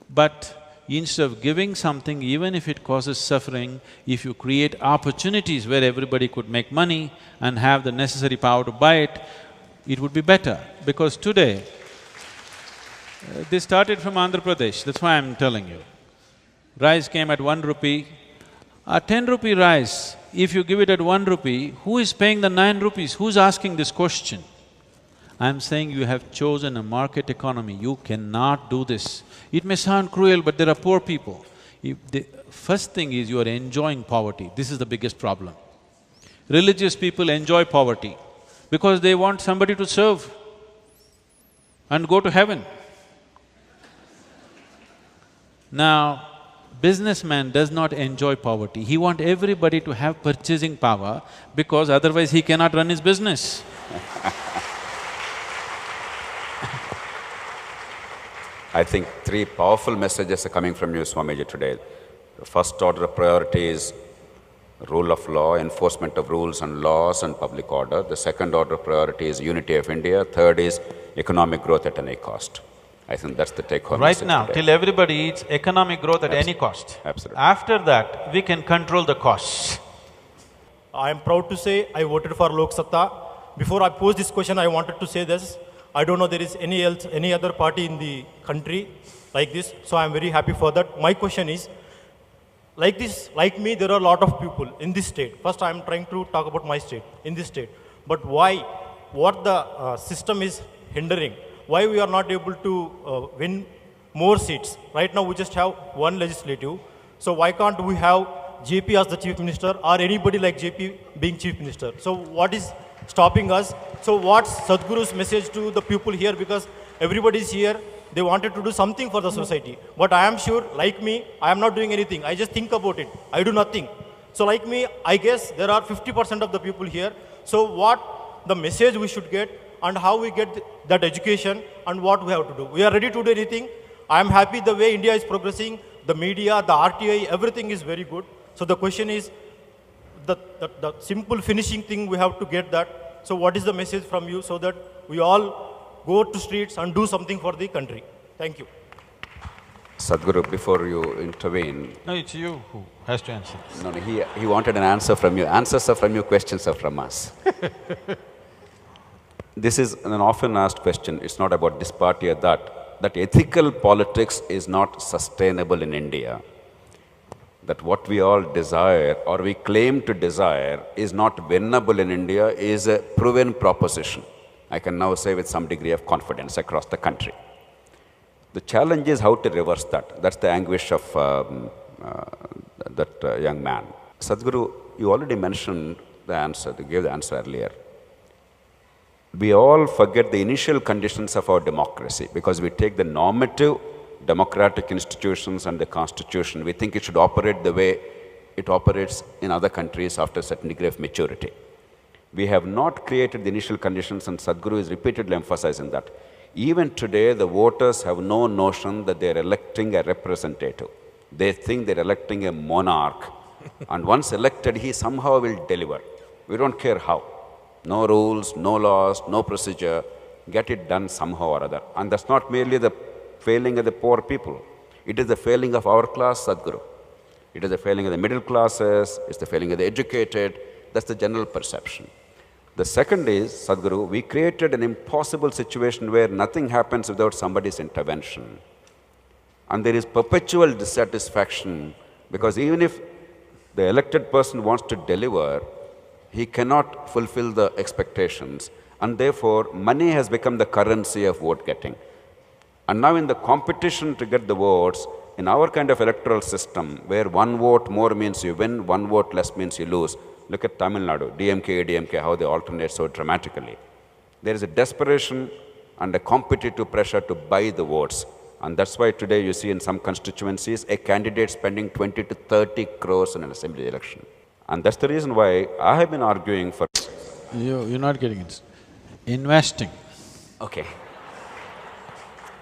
But instead of giving something, even if it causes suffering, if you create opportunities where everybody could make money and have the necessary power to buy it, it would be better. Because today, this started from Andhra Pradesh, that's why I'm telling you. Rice came at 1 rupee. A 10 rupee rice, if you give it at 1 rupee, who is paying the 9 rupees? Who's asking this question? I'm saying you have chosen a market economy, you cannot do this. It may sound cruel, but there are poor people. The first thing is you are enjoying poverty, this is the biggest problem. Religious people enjoy poverty because they want somebody to serve and go to heaven. Now, businessman does not enjoy poverty, he wants everybody to have purchasing power because otherwise he cannot run his business. I think three powerful messages are coming from you, Swamiji, today. The first order of priority is rule of law, enforcement of rules and laws and public order. The second order of priority is unity of India. Third is economic growth at any cost. I think that's the take-home message Right now, today. till everybody eats economic growth at any cost. Absolutely. After that, we can control the costs. I am proud to say I voted for Lok Satta. Before I pose this question, I wanted to say this. I don't know there is any other party in the country like this, so I am very happy for that. My question is, like this, like me, there are a lot of people in this state. First, I am trying to talk about my state, in this state. But why, what the system is hindering? Why we are not able to win more seats? Right now, we just have one legislative. So why can't we have JP as the chief minister or anybody like JP being chief minister? So what is stopping us? So what's Sadhguru's message to the people here? Because everybody is here, they wanted to do something for the society. But I am sure, like me, I am not doing anything. I just think about it. I do nothing. So like me, I guess there are 50% of the people here. So what the message we should get and how we get that education and what we have to do. We are ready to do anything. I am happy the way India is progressing, the media, the RTI, everything is very good. So the question is, the simple finishing thing, we have to get that. So what is the message from you so that we all go to streets and do something for the country? Thank you. Sadhguru, before you intervene… No, it's you who has to answer. No, he wanted an answer from you. Answers are from you, questions are from us. This is an often asked question, it's not about this party or that ethical politics is not sustainable in India. That what we all desire or we claim to desire is not winnable in India is a proven proposition. I can now say with some degree of confidence across the country. The challenge is how to reverse that. That's the anguish of that young man. Sadhguru, you already mentioned the answer, you gave the answer earlier. We all forget the initial conditions of our democracy because we take the normative democratic institutions and the constitution, we think it should operate the way it operates in other countries after a certain degree of maturity. We have not created the initial conditions, and Sadhguru is repeatedly emphasizing that. Even today, the voters have no notion that they are electing a representative. They think they are electing a monarch, and once elected, he somehow will deliver. We don't care how. No rules, no laws, no procedure, get it done somehow or other. And that's not merely the failing of the poor people. It is the failing of our class, Sadhguru. It is the failing of the middle classes, it's the failing of the educated. That's the general perception. The second is, Sadhguru, we created an impossible situation where nothing happens without somebody's intervention. And there is perpetual dissatisfaction because even if the elected person wants to deliver, he cannot fulfill the expectations. And therefore, money has become the currency of vote getting. And now in the competition to get the votes, in our kind of electoral system, where one vote more means you win, one vote less means you lose. Look at Tamil Nadu, DMK, how they alternate so dramatically. There is a desperation and a competitive pressure to buy the votes. And that's why today you see in some constituencies, a candidate spending 20 to 30 crores in an assembly election. And that's the reason why I have been arguing for… You're not getting it. Investing. Okay.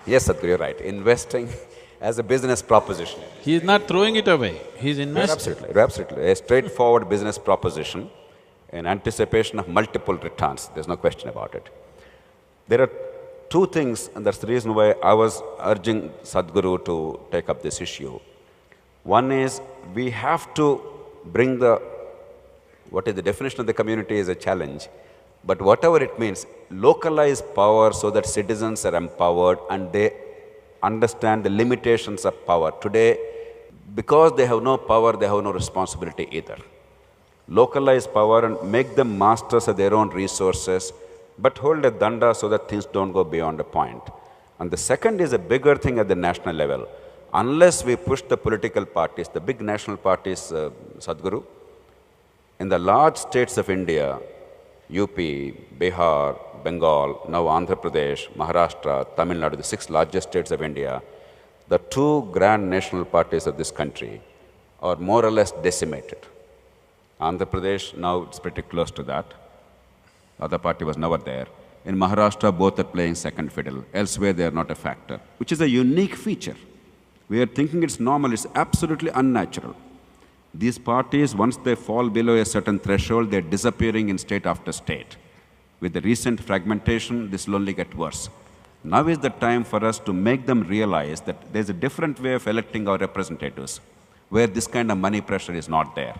Yes, Sadhguru, you're right. Investing as a business proposition. He is not throwing it away, he is investing. Absolutely, absolutely. A straightforward business proposition. in anticipation of multiple returns. There's no question about it. There are two things, and that's the reason why I was urging Sadhguru to take up this issue. One is we have to bring what is the definition of the community is a challenge, but whatever it means, localize power so that citizens are empowered and they understand the limitations of power. Today, because they have no power, they have no responsibility either. Localize power and make them masters of their own resources, but hold a danda so that things don't go beyond a point. And the second is a bigger thing at the national level. Unless we push the political parties, the big national parties, Sadhguru, in the large states of India, UP, Bihar, Bengal, now Andhra Pradesh, Maharashtra, Tamil Nadu, the 6 largest states of India, the 2 grand national parties of this country are more or less decimated. Andhra Pradesh, now it's pretty close to that. The other party was never there. In Maharashtra, both are playing second fiddle. Elsewhere, they are not a factor, which is a unique feature. We are thinking it's normal, it's absolutely unnatural. These parties, once they fall below a certain threshold, they're disappearing in state after state. With the recent fragmentation, this will only get worse. Now is the time for us to make them realize that there's a different way of electing our representatives, where this kind of money pressure is not there.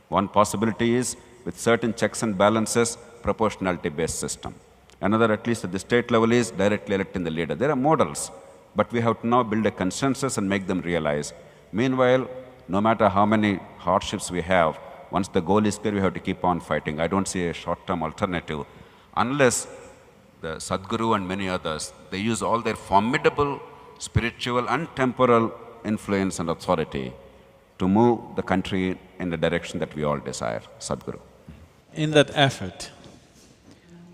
One possibility is, with certain checks and balances, proportionality-based system. Another, at least at the state level, is directly electing the leader. There are models, but we have to now build a consensus and make them realize. Meanwhile, no matter how many hardships we have, once the goal is clear, we have to keep on fighting. I don't see a short-term alternative, unless the Sadhguru and many others, they use all their formidable spiritual and temporal influence and authority to move the country in the direction that we all desire. Sadhguru. In that effort,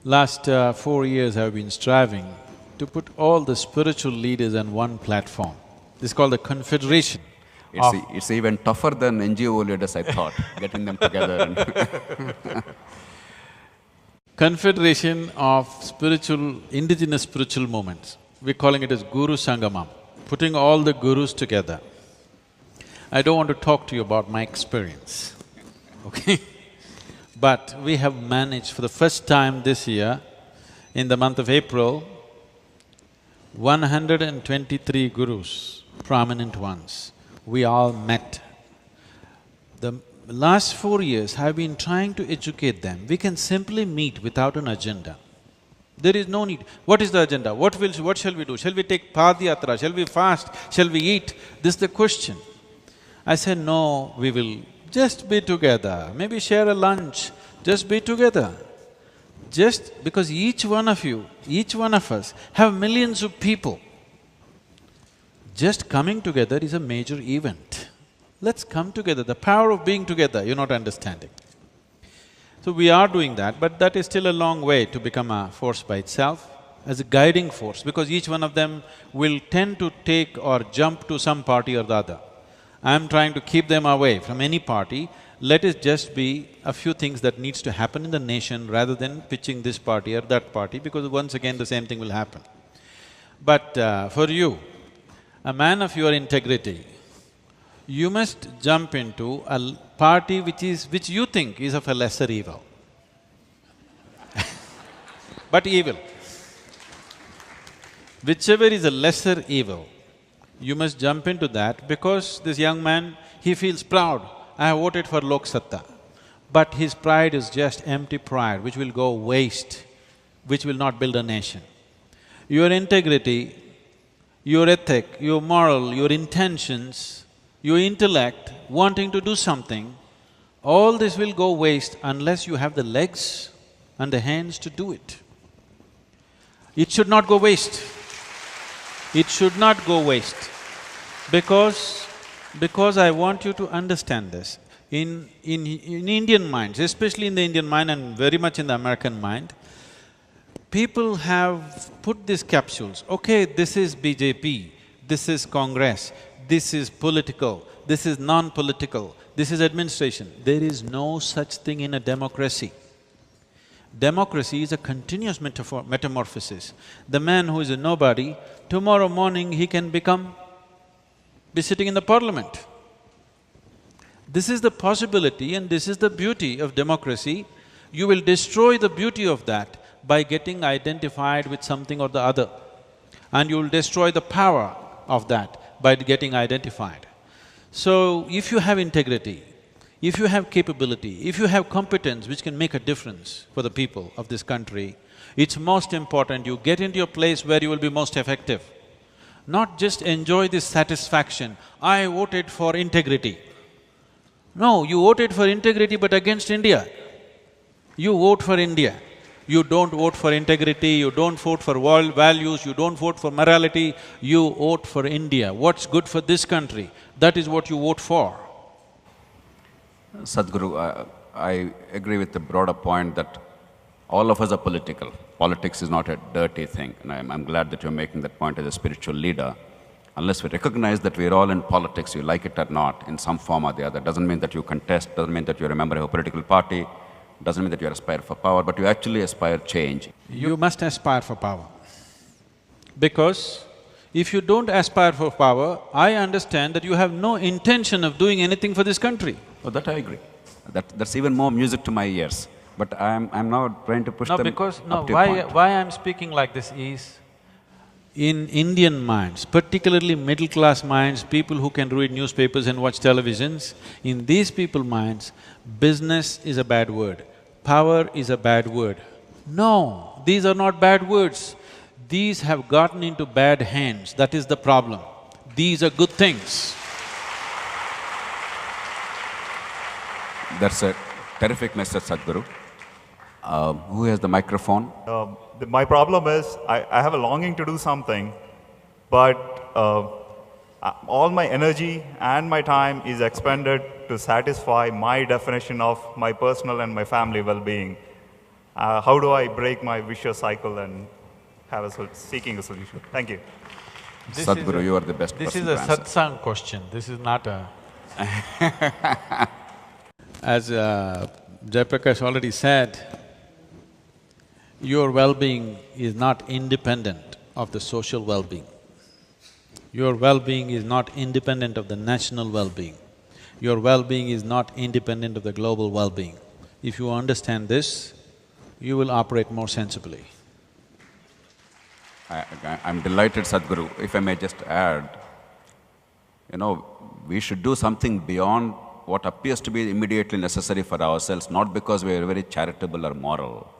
last 4 years I've been striving to put all the spiritual leaders on one platform. This is called the Confederation. It's even tougher than NGO leaders, I thought, getting them together. Confederation of spiritual, indigenous spiritual movements. We're calling it as Guru Sangamam, putting all the gurus together. I don't want to talk to you about my experience, okay? But we have managed for the first time this year, in the month of April, 123 gurus, prominent ones, we all met. The last 4 years, I've been trying to educate them. We can simply meet without an agenda. There is no need. What is the agenda? What shall we do? Shall we take Padayatra? Shall we fast? Shall we eat? This is the question. I said, no, we will just be together, maybe share a lunch, just be together. Just because each one of you, each one of us have millions of people. Just coming together is a major event. Let's come together, the power of being together, you're not understanding. So we are doing that, but that is still a long way to become a force by itself, as a guiding force, because each one of them will tend to take or jump to some party or the other. I'm trying to keep them away from any party. Let it just be a few things that needs to happen in the nation rather than pitching this party or that party, because once again the same thing will happen. But for you, a man of your integrity, you must jump into a party which you think is of a lesser evil. But evil. Whichever is a lesser evil, you must jump into that, because this young man, he feels proud, I have voted for Lok Satta. But his pride is just empty pride, which will go waste, which will not build a nation. Your integrity, your ethic, your moral, your intentions, your intellect, wanting to do something, all this will go waste unless you have the legs and the hands to do it. It should not go waste. It should not go waste, because I want you to understand this. In Indian minds, especially in the Indian mind and very much in the American mind, people have put these capsules, okay, this is BJP, this is Congress, this is political, this is non-political, this is administration. There is no such thing in a democracy. Democracy is a continuous metamorphosis. The man who is a nobody, tomorrow morning he can be sitting in the parliament. This is the possibility and this is the beauty of democracy, You will destroy the beauty of that by getting identified with something or the other. And you will destroy the power of that by getting identified. So, if you have integrity, if you have capability, if you have competence which can make a difference for the people of this country, it's most important you get into a place where you will be most effective. Not just enjoy this satisfaction, I voted for integrity. No, you voted for integrity but against India. You vote for India. You don't vote for integrity, you don't vote for world values, you don't vote for morality, you vote for India. What's good for this country, that is what you vote for. Sadhguru, I agree with the broader point that all of us are political. Politics is not a dirty thing, and I'm glad that you're making that point as a spiritual leader. Unless we recognize that we're all in politics, you like it or not, in some form or the other, doesn't mean that you contest, doesn't mean that you're a member of a political party, doesn't mean that you aspire for power, but you actually aspire change. You must aspire for power. Because if you don't aspire for power, I understand that you have no intention of doing anything for this country. Oh, that I agree. That's even more music to my ears. But I'm now trying to push them up to a point. Why I'm speaking like this is, in Indian minds, particularly middle-class minds, people who can read newspapers and watch televisions, in these people's minds, business is a bad word, power is a bad word. No, these are not bad words. These have gotten into bad hands, that is the problem. These are good things. That's a terrific message, Sadhguru. Who has the microphone? My problem is, I have a longing to do something, but all my energy and my time is expended to satisfy my definition of my personal and my family well-being. How do I break my vicious cycle and seeking a solution? Thank you. Sadhguru, you are the best person to answer. This is a satsang question, this is not a… As Jayaprakash already said, your well-being is not independent of the social well-being. Your well-being is not independent of the national well-being. Your well-being is not independent of the global well-being. If you understand this, you will operate more sensibly. I'm delighted, Sadhguru. If I may just add, we should do something beyond what appears to be immediately necessary for ourselves, not because we are very charitable or moral,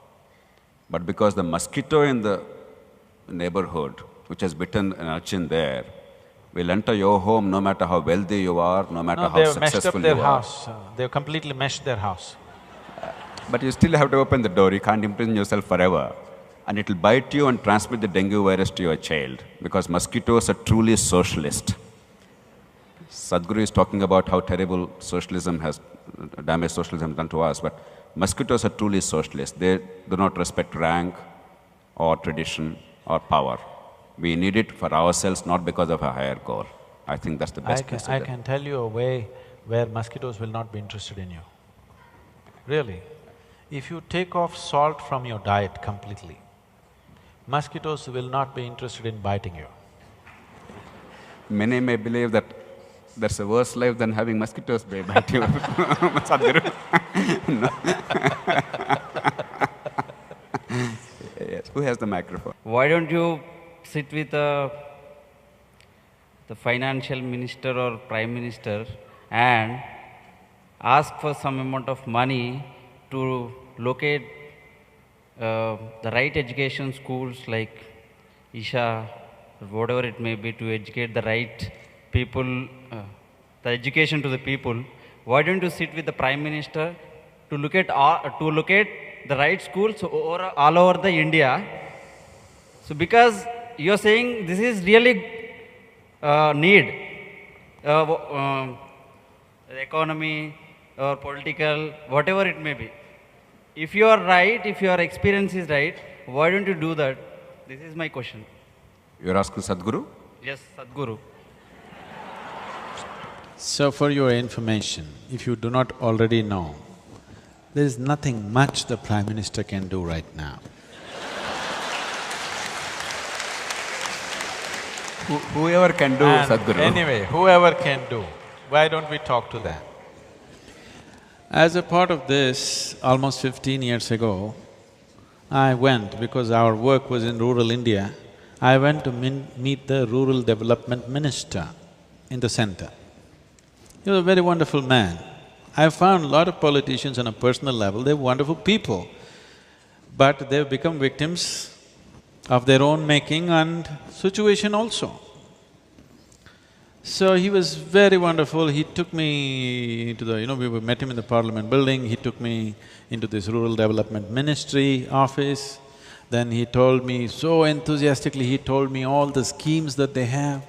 but because the mosquito in the neighborhood, which has bitten an urchin there, will enter your home no matter how wealthy you are, no matter how successful you are. They've meshed up their house, they've completely meshed their house. But you still have to open the door, you can't imprison yourself forever. And it'll bite you and transmit the dengue virus to your child, because mosquitoes are truly socialist. Sadhguru is talking about how terrible damage socialism has done to us, but mosquitoes are truly socialist. They do not respect rank or tradition or power. We need it for ourselves, not because of a higher goal. I think that's the best message. I can tell you a way where mosquitoes will not be interested in you. Really. If you take off salt from your diet completely, mosquitoes will not be interested in biting you. Many may believe that there's a worse life than having mosquitoes bite you. Sadhguru. Yes, who has the microphone? Why don't you sit with the financial minister or prime minister and ask for some amount of money to locate the right education schools like Isha, or whatever it may be, to educate the right people, the education to the people. Why don't you sit with the Prime Minister to locate the right schools all over the India? So because you're saying this is really need, the economy or political, whatever it may be. If you are right, if your experience is right, why don't you do that? This is my question. You're asking Sadhguru? Yes, Sadhguru. So for your information, if you do not already know, there is nothing much the Prime Minister can do right now. Whoever can do, And Sadhguru. anyway, whoever can do, why don't we talk to them? As a part of this, almost 15 years ago, I went, because our work was in rural India, I went to meet the rural development minister in the center. He was a very wonderful man. I found a lot of politicians on a personal level, they're wonderful people, but they've become victims of their own making and situation also. So he was very wonderful, he took me into the… we met him in the parliament building, he took me into this rural development ministry office. Then he told me, so enthusiastically, he told me all the schemes that they have.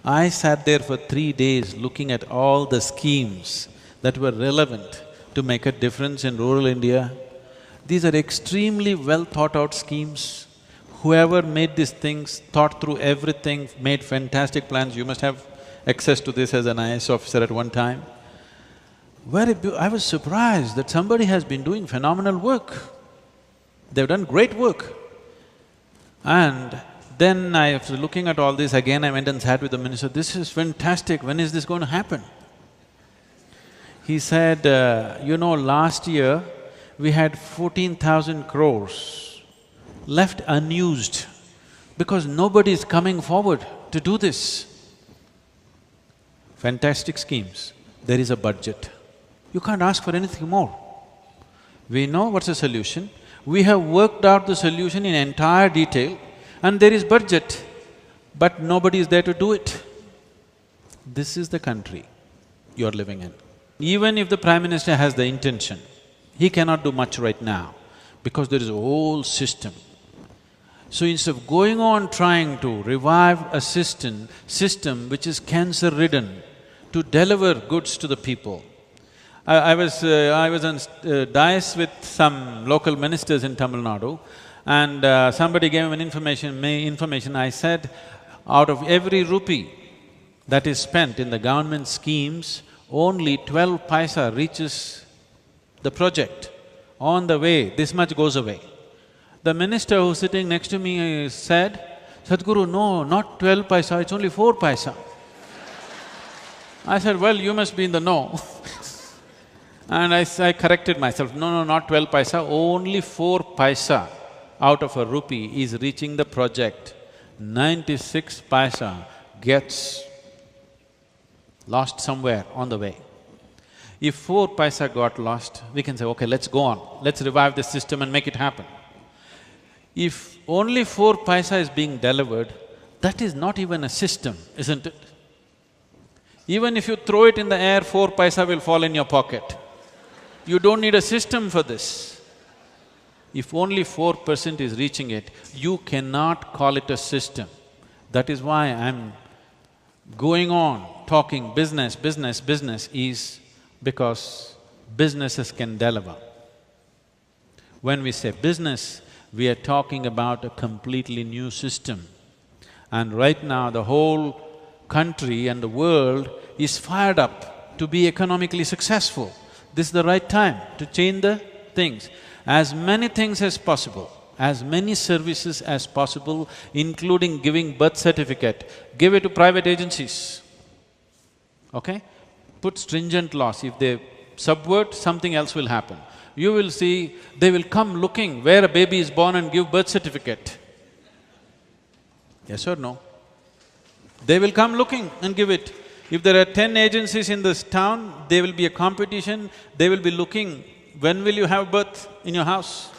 I sat there for 3 days looking at all the schemes that were relevant to make a difference in rural India. These are extremely well thought out schemes. Whoever made these things thought through everything, made fantastic plans. You must have access to this as an IAS officer at one time. I was surprised that somebody has been doing phenomenal work. They've done great work. And then after looking at all this, again I went and sat with the minister, this is fantastic, when is this going to happen? He said, last year we had 14,000 crores left unused because nobody is coming forward to do this. Fantastic schemes, there is a budget. You can't ask for anything more. We know what's the solution, we have worked out the solution in entire detail and there is budget, but nobody is there to do it. This is the country you're living in. Even if the Prime Minister has the intention, he cannot do much right now because there is a whole system. So instead of going on trying to revive a system which is cancer-ridden, to deliver goods to the people. I was on dais with some local ministers in Tamil Nadu, and somebody gave me information. I said, out of every rupee that is spent in the government schemes, only 12 paisa reaches the project. On the way, this much goes away. The minister who's sitting next to me said, Sadhguru, no, not 12 paisa, it's only 4 paisa. I said, well, you must be in the know. And I corrected myself, no, not 12 paisa, only 4 paisa out of a rupee is reaching the project. 96 paisa gets lost somewhere on the way. If 4 paisa got lost, we can say, okay, let's go on, let's revive the system and make it happen. If only 4 paisa is being delivered, that is not even a system, isn't it? Even if you throw it in the air, 4 paisa will fall in your pocket. You don't need a system for this. If only 4% is reaching it, you cannot call it a system. That is why I'm going on talking business is because businesses can deliver. When we say business, we are talking about a completely new system. And right now, the whole country and the world is fired up to be economically successful. This is the right time to change the things. As many things as possible, as many services as possible, including giving birth certificate, give it to private agencies, okay? Put stringent laws. If they subvert, something else will happen. You will see, they will come looking where a baby is born and give birth certificate. Yes or no? They will come looking and give it. If there are 10 agencies in this town, there will be a competition, they will be looking, when will you have birth in your house?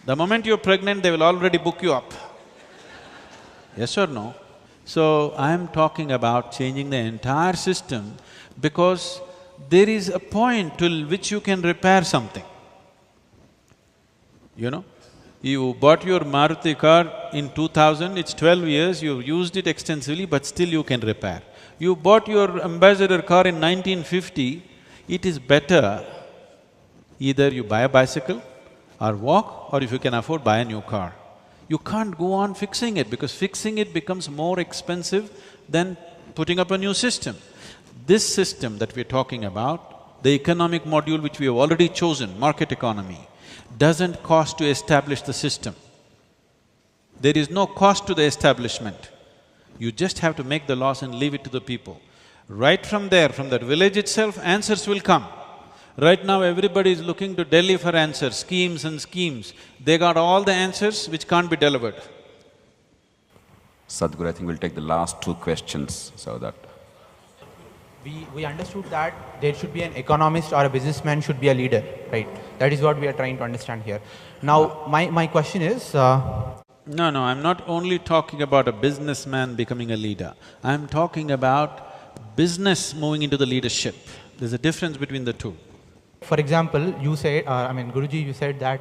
The moment you're pregnant, they will already book you up. Yes or no? So, I'm talking about changing the entire system because there is a point till which you can repair something. You bought your Maruti car in 2000, it's 12 years, you've used it extensively, but still you can repair. You bought your Ambassador car in 1950, it is better either you buy a bicycle or walk, or if you can afford, buy a new car. You can't go on fixing it because fixing it becomes more expensive than putting up a new system. This system that we're talking about, the economic module which we have already chosen, market economy, doesn't cost to establish the system. There is no cost to the establishment. You just have to make the laws and leave it to the people. Right from there, from that village itself, answers will come. Right now, everybody is looking to Delhi for answers, schemes and schemes. They got all the answers which can't be delivered. Sadhguru, I think we'll take the last two questions so that… We understood that there should be an economist or a businessman should be a leader, right? That is what we are trying to understand here. Now, my question is… No, I'm not only talking about a businessman becoming a leader. I'm talking about business moving into the leadership. There's a difference between the two. For example, you said, Guruji, you said that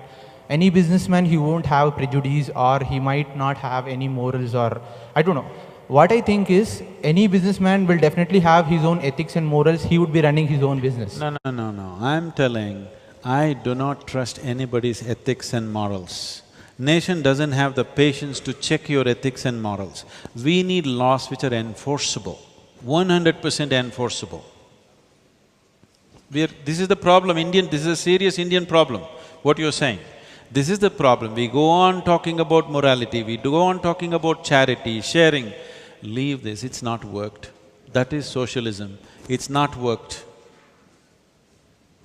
any businessman, he won't have prejudice or he might not have any morals or… I don't know. What I think is, any businessman will definitely have his own ethics and morals, he would be running his own business. No. I'm telling, I do not trust anybody's ethics and morals. Nation doesn't have the patience to check your ethics and morals. We need laws which are enforceable, 100% enforceable. This is the problem, this is a serious Indian problem, what you're saying. This is the problem. We go on talking about morality, we go on talking about charity, sharing. Leave this, it's not worked. That is socialism, it's not worked.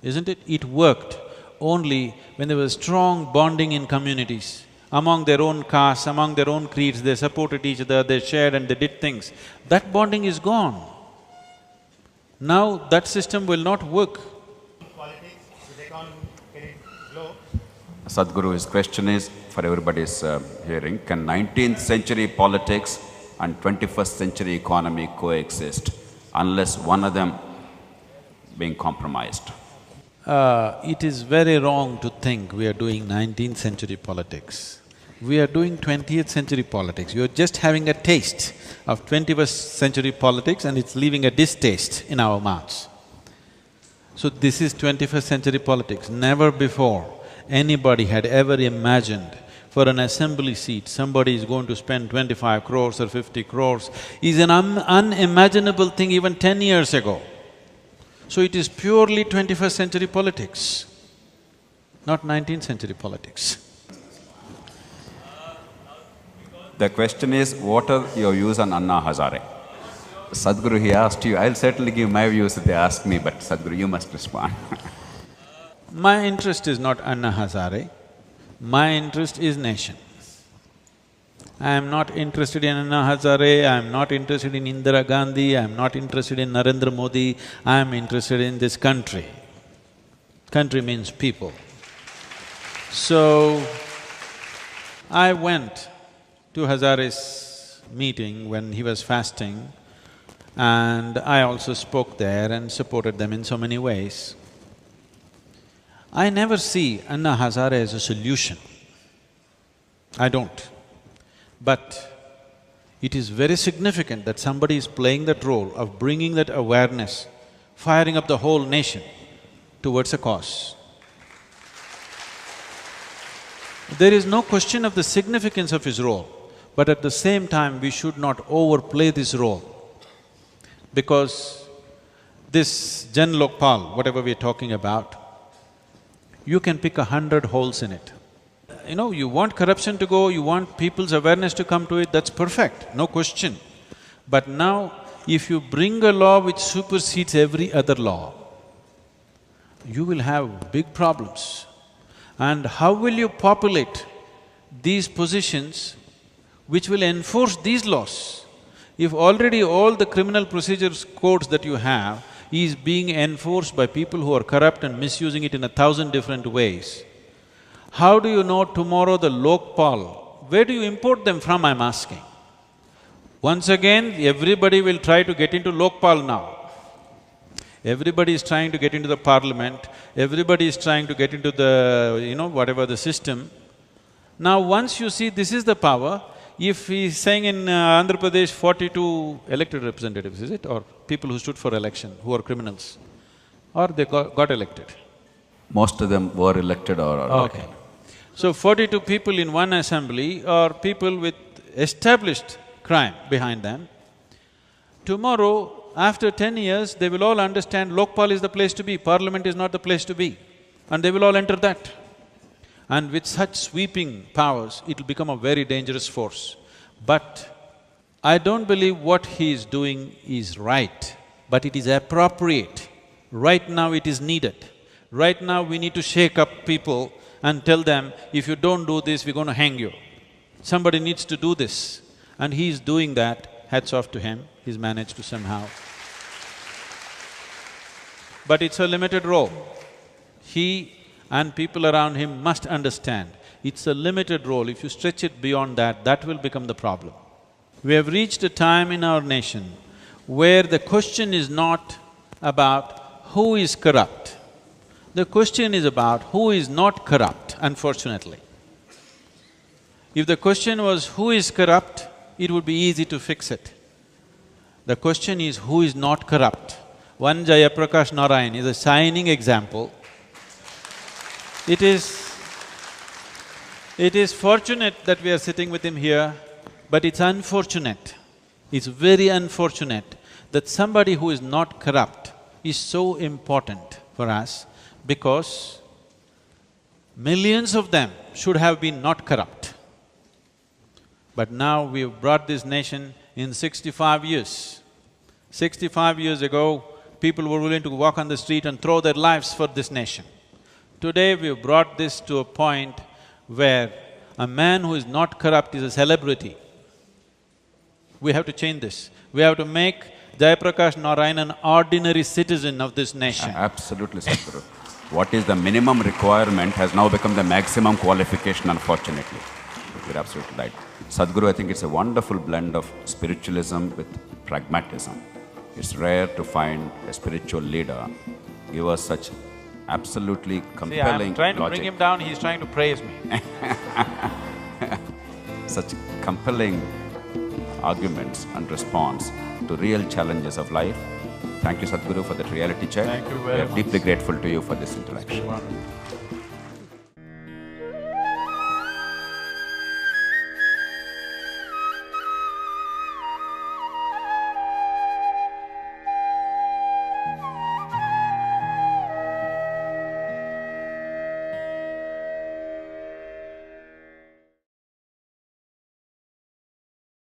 Isn't it? It worked only when there was strong bonding in communities. Among their own castes, among their own creeds, they supported each other, they shared and they did things. That bonding is gone. Now that system will not work. Sadhguru, his question is, for everybody's hearing, can 19th century politics and 21st century economy coexist unless one of them being compromised? It is very wrong to think we are doing 19th century politics. We are doing 20th century politics. You are just having a taste of 21st century politics and it's leaving a distaste in our mouths. So this is 21st century politics. Never before anybody had ever imagined for an assembly seat, somebody is going to spend 25 crores or 50 crores is an unimaginable thing even 10 years ago. So it is purely 21st century politics, not 19th century politics. The question is, what are your views on Anna Hazare? Sadhguru, he asked you, I'll certainly give my views if they ask me, but Sadhguru, you must respond. My interest is not Anna Hazare, my interest is nation. I am not interested in Anna Hazare, I am not interested in Indira Gandhi, I am not interested in Narendra Modi, I am interested in this country. Country means people. So, I went to Hazare's meeting when he was fasting and I also spoke there and supported them in so many ways. I never see Anna Hazare as a solution. I don't. But it is very significant that somebody is playing that role of bringing that awareness, firing up the whole nation towards a cause. There is no question of the significance of his role, but at the same time we should not overplay this role. Because this Jan Lokpal, whatever we're talking about, you can pick 100 holes in it. You know, you want corruption to go, you want people's awareness to come to it, that's perfect, no question. But now, if you bring a law which supersedes every other law, you will have big problems. And how will you populate these positions which will enforce these laws? If already all the criminal procedures codes that you have is being enforced by people who are corrupt and misusing it in 1,000 different ways, how do you know tomorrow the Lokpal, where do you import them from, I'm asking? Once again, everybody will try to get into Lokpal now. Everybody is trying to get into the parliament, everybody is trying to get into the, whatever the system. Now once you see this is the power, if he's saying in Andhra Pradesh 42 elected representatives, is it? Or people who stood for election, who are criminals, or they got elected? Most of them were elected or… Okay. So 42 people in one assembly are people with established crime behind them. Tomorrow, after 10 years, they will all understand Lokpal is the place to be, parliament is not the place to be, and they will all enter that. And with such sweeping powers, it'll become a very dangerous force. But I don't believe what he is doing is right, but it is appropriate. Right now it is needed. Right now we need to shake up people and tell them, if you don't do this, we're going to hang you. Somebody needs to do this. And he is doing that, hats off to him, he's managed to somehow. But it's a limited role. He and people around him must understand, it's a limited role. If you stretch it beyond that, that will become the problem. We have reached a time in our nation where the question is not about who is corrupt. The question is about who is not corrupt, unfortunately. If the question was who is corrupt, it would be easy to fix it. The question is who is not corrupt. One Jayaprakash Narayan is a shining example. It is fortunate that we are sitting with him here, but it's unfortunate, it's very unfortunate that somebody who is not corrupt is so important for us, because millions of them should have been not corrupt. But now we've brought this nation in 65 years. 65 years ago, people were willing to walk on the street and throw their lives for this nation. Today we've brought this to a point where a man who is not corrupt is a celebrity. We have to change this. We have to make Jayaprakash Narayan an ordinary citizen of this nation. Absolutely, Sadhguru. What is the minimum requirement has now become the maximum qualification, unfortunately. You're absolutely right. Sadhguru, I think it's a wonderful blend of spiritualism with pragmatism. It's rare to find a spiritual leader give us such absolutely compelling I'm trying to logic. bring him down, he's trying to praise me. Such compelling arguments and response to real challenges of life. Thank you, Sadhguru, for that reality check. Thank you very We are much. deeply grateful to you for this interaction. Wonderful.